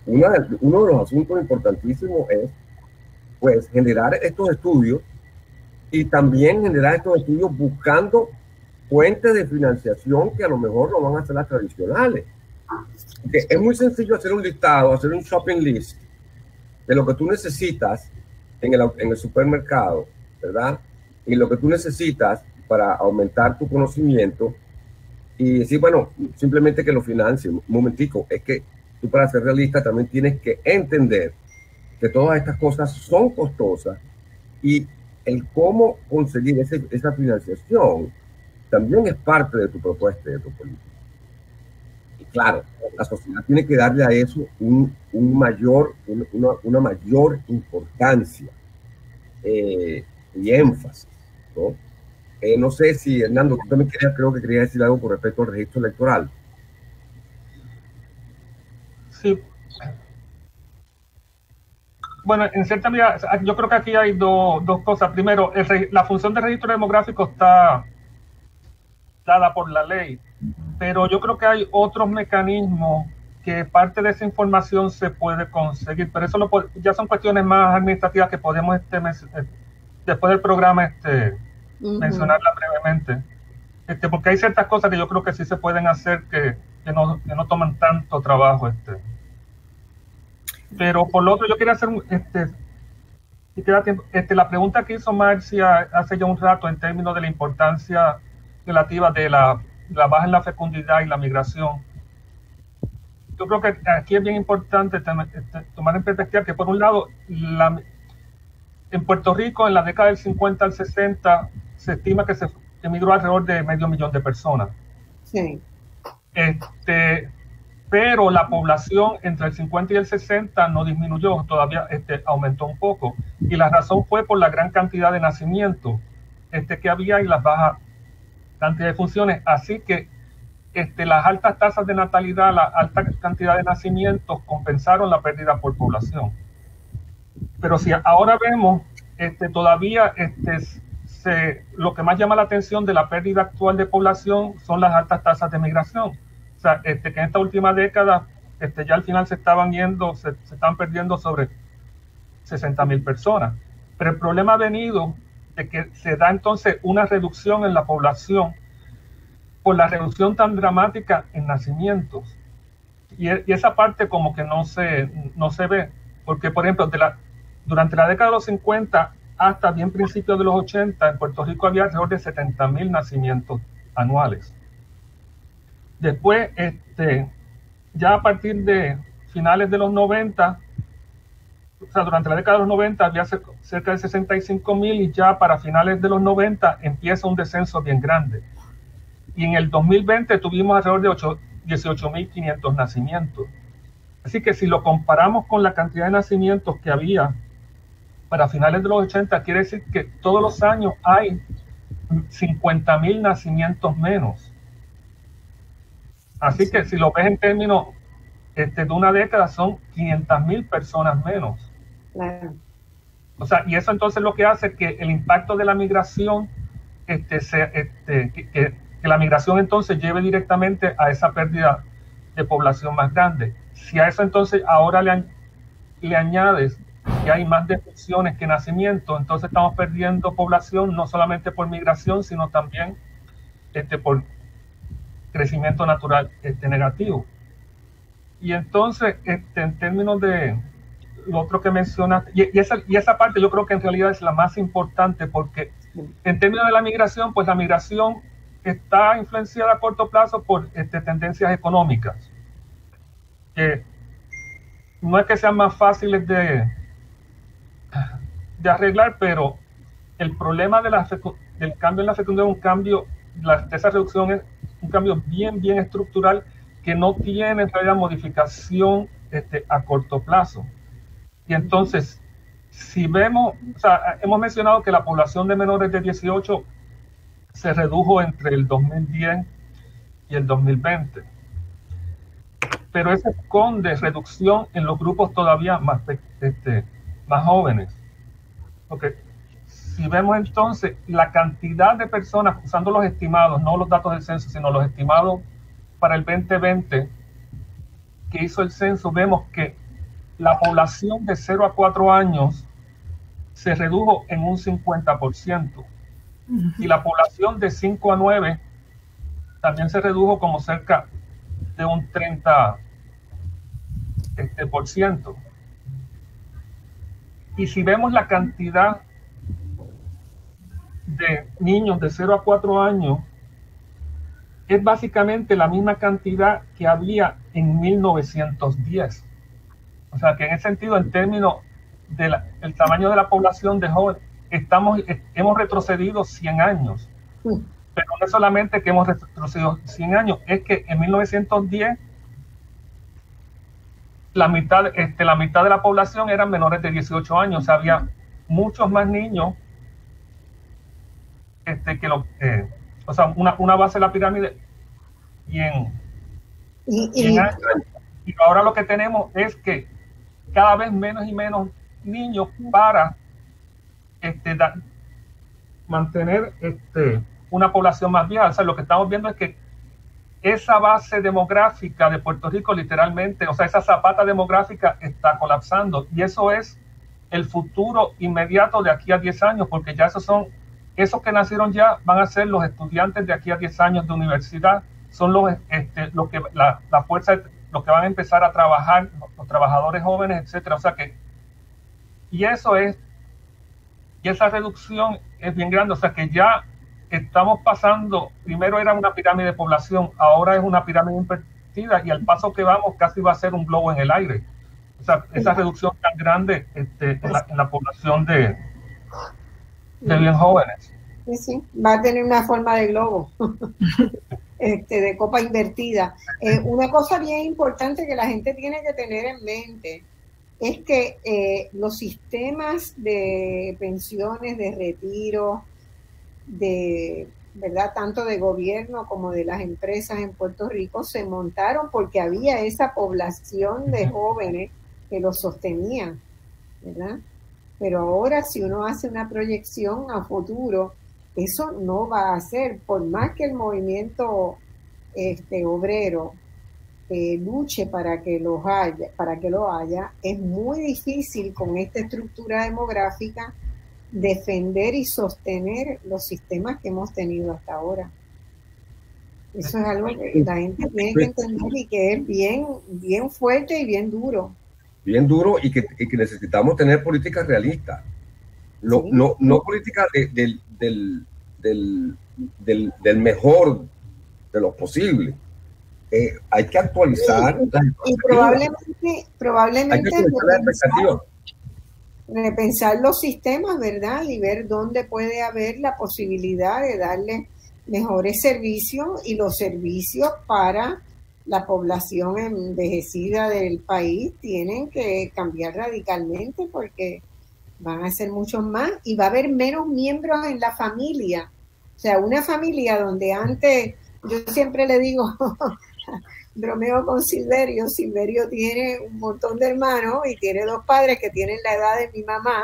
Uno de los asuntos importantísimos es, pues, generar estos estudios y también generar estos estudios buscando fuentes de financiación que a lo mejor no van a ser las tradicionales. Porque es muy sencillo hacer un listado, hacer un shopping list de lo que tú necesitas en el supermercado, ¿verdad? Y lo que tú necesitas para aumentar tu conocimiento y decir, bueno, simplemente que lo financie. Un momentico, es que tú, para ser realista, también tienes que entender que todas estas cosas son costosas y el cómo conseguir esa financiación también es parte de tu propuesta y de tu política. Y claro, la sociedad tiene que darle a eso una mayor importancia y énfasis, ¿no? No sé si, Hernando, tú también creo que querías decir algo con respecto al registro electoral. Sí. Bueno, en cierta medida, yo creo que aquí hay dos cosas. Primero, la función del registro demográfico está dada por la ley, pero yo creo que hay otros mecanismos que parte de esa información se puede conseguir, pero eso ya son cuestiones más administrativas que podemos después del programa mencionarla brevemente, porque hay ciertas cosas que yo creo que sí se pueden hacer que no toman tanto trabajo. Pero por lo otro, yo quería hacer si queda tiempo, la pregunta que hizo Marcia hace ya un rato en términos de la importancia relativa de la baja en la fecundidad y la migración. yo creo que aquí es bien importante tomar en perspectiva que, por un lado, en Puerto Rico, en la década del 50 al 60, se estima que se emigró alrededor de 500,000 de personas. Sí. Pero la población entre el 50 y el 60 no disminuyó, todavía aumentó un poco. Y la razón fue por la gran cantidad de nacimientos que había y las bajas cantidad de funciones. Así que las altas tasas de natalidad, la alta cantidad de nacimientos compensaron la pérdida por población. Pero si ahora vemos, todavía lo que más llama la atención de la pérdida actual de población son las altas tasas de migración. O sea, que en esta última década, ya al final se estaban perdiendo sobre 60,000 personas. Pero el problema ha venido de que se da entonces una reducción en la población por la reducción tan dramática en nacimientos. Y esa parte como que no se ve, porque por ejemplo, durante la década de los 50 hasta bien principios de los 80, en Puerto Rico había alrededor de 70,000 nacimientos anuales. Después, ya a partir de finales de los 90, o sea, durante la década de los 90 había cerca de 65,000 y ya para finales de los 90 empieza un descenso bien grande. Y en el 2020 tuvimos alrededor de 18,500 nacimientos. Así que si lo comparamos con la cantidad de nacimientos que había para finales de los 80, quiere decir que todos los años hay 50,000 nacimientos menos. Así que si lo ves en términos de una década, son 500,000 personas menos. Claro. O sea, y eso entonces lo que hace que el impacto de la migración, que la migración entonces lleve directamente a esa pérdida de población más grande. Si a eso entonces ahora le añades que hay más defunciones que nacimientos, entonces estamos perdiendo población no solamente por migración, sino también por crecimiento natural negativo. Y entonces, en términos de lo otro que mencionaste, y esa parte yo creo que en realidad es la más importante, porque en términos de la migración, pues la migración está influenciada a corto plazo por tendencias económicas, que no es que sean más fáciles de arreglar, pero el problema del cambio en la fecundidad es un cambio, de esa reducción es un cambio bien estructural que no tiene en realidad modificación a corto plazo. Y entonces, si vemos, o sea, hemos mencionado que la población de menores de 18 se redujo entre el 2010 y el 2020. Pero eso esconde reducción en los grupos todavía más jóvenes. Okay. Si vemos entonces la cantidad de personas, usando los estimados, no los datos del censo, sino los estimados para el 2020 que hizo el censo, vemos que la población de 0 a 4 años se redujo en un 50%. Y la población de 5 a 9 también se redujo como cerca de un 30%. Y si vemos la cantidad de niños de 0 a 4 años, es básicamente la misma cantidad que había en 1910. O sea que en ese sentido, en términos del tamaño de la población de jóvenes, hemos retrocedido 100 años. Pero no es solamente que hemos retrocedido 100 años, es que en 1910 la mitad de la población eran menores de 18 años. O sea, había muchos más niños o sea, una base de la pirámide y ahora lo que tenemos es que cada vez menos y menos niños para mantener una población más vieja. O sea, lo que estamos viendo es que esa base demográfica de Puerto Rico literalmente, o sea, esa zapata demográfica está colapsando, y eso es el futuro inmediato de aquí a 10 años, porque ya esos que nacieron ya van a ser los estudiantes de aquí a 10 años de universidad, son la fuerza, los que van a empezar a trabajar, los trabajadores jóvenes, etcétera. O sea que, y esa reducción es bien grande. O sea que ya estamos pasando, primero era una pirámide de población, ahora es una pirámide invertida y al paso que vamos casi va a ser un globo en el aire. O sea, esa reducción tan grande en la población de bien jóvenes. Sí, sí, va a tener una forma de globo, de copa invertida. Una cosa bien importante que la gente tiene que tener en mente es que los sistemas de pensiones, de retiro, ¿verdad? Tanto de gobierno como de las empresas en Puerto Rico se montaron porque había esa población de jóvenes que los sostenían, ¿verdad? Pero ahora si uno hace una proyección a futuro, eso no va a ser, por más que el movimiento obrero luche para que lo haya, es muy difícil con esta estructura demográfica defender y sostener los sistemas que hemos tenido hasta ahora. Eso es algo que la gente tiene que entender y que es bien fuerte y bien duro. Bien duro y que necesitamos tener políticas realistas. No políticas del mejor de lo posible. Hay que actualizar y probablemente repensar los sistemas, ¿verdad? Y ver dónde puede haber la posibilidad de darle mejores servicios, y los servicios para la población envejecida del país tienen que cambiar radicalmente porque van a ser muchos más y va a haber menos miembros en la familia. O sea, una familia donde antes, yo siempre le digo, bromeo con Silverio tiene un montón de hermanos y tiene 2 padres que tienen la edad de mi mamá,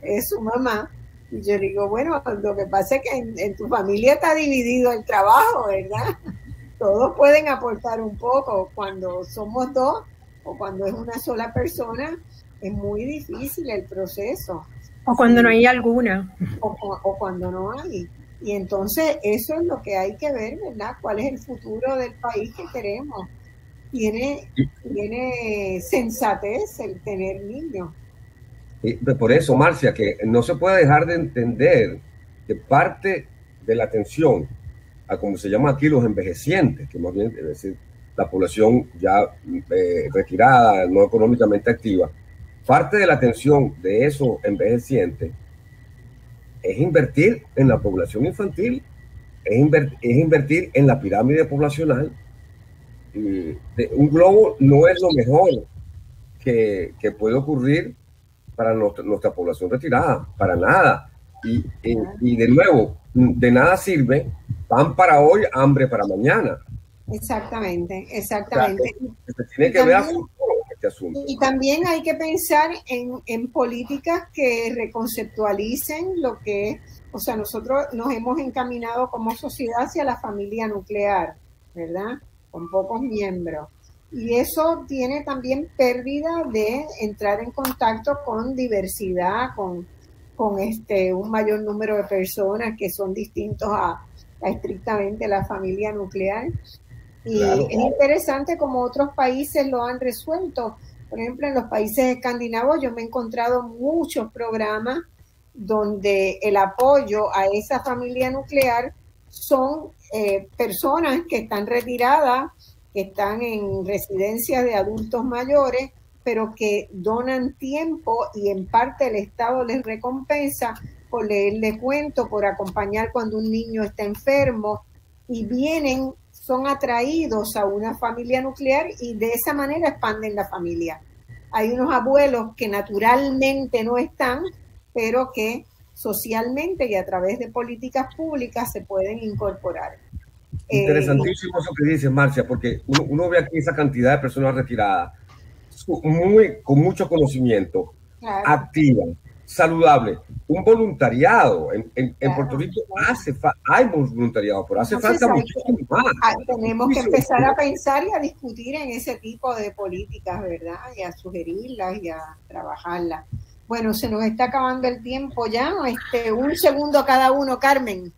es su mamá, y yo digo, bueno, lo que pasa es que en tu familia está dividido el trabajo, ¿verdad? Todos pueden aportar un poco. Cuando somos 2 o cuando es una sola persona, es muy difícil el proceso. O cuando no hay alguna. O cuando no hay. Y entonces eso es lo que hay que ver, ¿verdad? ¿Cuál es el futuro del país que queremos? Tiene sensatez el tener niños. Por eso, Marcia, que no se puede dejar de entender que parte de la atención a como se llama aquí los envejecientes, que más bien debe ser la población ya retirada, no económicamente activa, parte de la atención de esos envejecientes es invertir en la población infantil, es invertir en la pirámide poblacional. Un globo no es lo mejor que puede ocurrir para nuestra población retirada, para nada. Y de nuevo, de nada sirve pan para hoy, hambre para mañana. Exactamente. O sea, se tiene que ver a futuro este asunto. Y también hay que pensar en políticas que reconceptualicen lo que es, o sea, nosotros nos hemos encaminado como sociedad hacia la familia nuclear, ¿verdad? Con pocos miembros. Y eso tiene también pérdida de entrar en contacto con diversidad, con un mayor número de personas que son distintos a estrictamente la familia nuclear. Y claro, es interesante como otros países lo han resuelto. Por ejemplo, en los países escandinavos yo me he encontrado muchos programas donde el apoyo a esa familia nuclear son personas que están retiradas, que están en residencias de adultos mayores, pero que donan tiempo y en parte el Estado les recompensa por leerle cuentos, por acompañar cuando un niño está enfermo, y son atraídos a una familia nuclear y de esa manera expanden la familia. Hay unos abuelos que naturalmente no están, pero que socialmente y a través de políticas públicas se pueden incorporar. Interesantísimo eso que dices, Marcia, porque uno ve aquí esa cantidad de personas retiradas con mucho conocimiento, claro, activa, saludable, un voluntariado. En Puerto Rico hay voluntariado, pero hace falta muchísimo más. Tenemos que empezar a pensar y a discutir en ese tipo de políticas, ¿verdad? Y a sugerirlas y a trabajarlas. Bueno, se nos está acabando el tiempo ya. Un segundo cada uno, Carmen.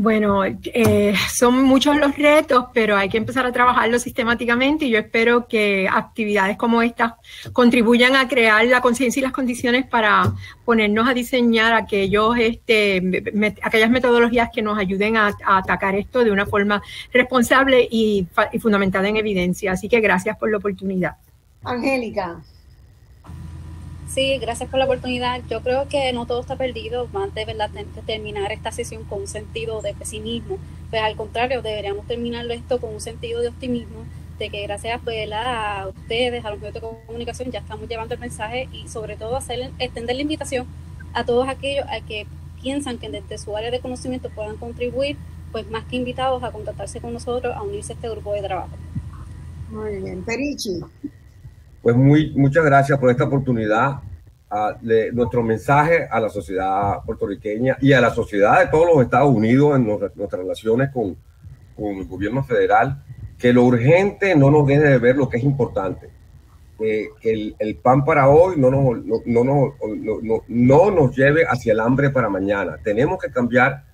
Bueno, son muchos los retos, pero hay que empezar a trabajarlo sistemáticamente y yo espero que actividades como estas contribuyan a crear la conciencia y las condiciones para ponernos a diseñar aquellas metodologías que nos ayuden a atacar esto de una forma responsable y fundamentada en evidencia. Así que gracias por la oportunidad. Angélica. Sí, gracias por la oportunidad. Yo creo que no todo está perdido. Más de verdad terminar esta sesión con un sentido de pesimismo. Pues al contrario, deberíamos terminarlo esto con un sentido de optimismo, de que gracias a ustedes, a los medios de comunicación, ya estamos llevando el mensaje y sobre todo extender la invitación a todos aquellos a que piensan que desde su área de conocimiento puedan contribuir, pues más que invitados a contactarse con nosotros, a unirse a este grupo de trabajo. Muy bien. Perichi. Pues muchas gracias por esta oportunidad. Nuestro mensaje a la sociedad puertorriqueña y a la sociedad de todos los Estados Unidos en nuestras relaciones con el gobierno federal, que lo urgente no nos deje de ver lo que es importante. El pan para hoy no nos lleve hacia el hambre para mañana. Tenemos que cambiar.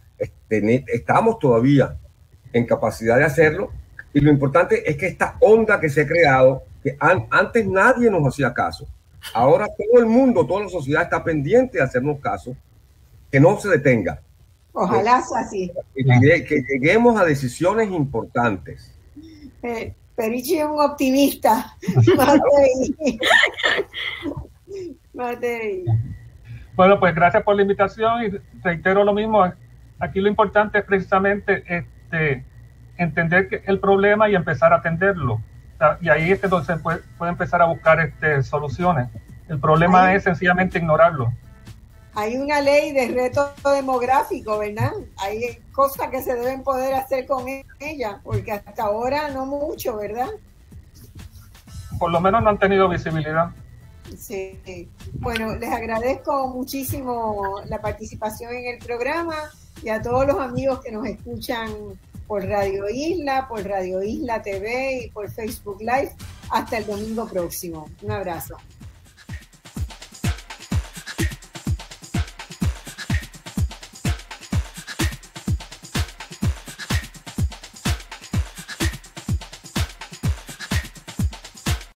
Estamos todavía en capacidad de hacerlo y lo importante es que esta onda que se ha creado, que antes nadie nos hacía caso. Ahora todo el mundo, toda la sociedad está pendiente de hacernos caso, que no se detenga. Ojalá sea así. Que lleguemos a decisiones importantes. Perichi es un optimista. Matei. Bueno, pues gracias por la invitación y reitero lo mismo. Aquí lo importante es precisamente entender el problema y empezar a atenderlo. Y ahí es que entonces puede empezar a buscar soluciones. El problema es sencillamente ignorarlo. Hay una ley de reto demográfico, ¿verdad? Hay cosas que se deben poder hacer con ella, porque hasta ahora no mucho, ¿verdad? Por lo menos no han tenido visibilidad. Sí. Bueno, les agradezco muchísimo la participación en el programa y a todos los amigos que nos escuchan por Radio Isla, por Radio Isla TV y por Facebook Live. Hasta el domingo próximo. Un abrazo.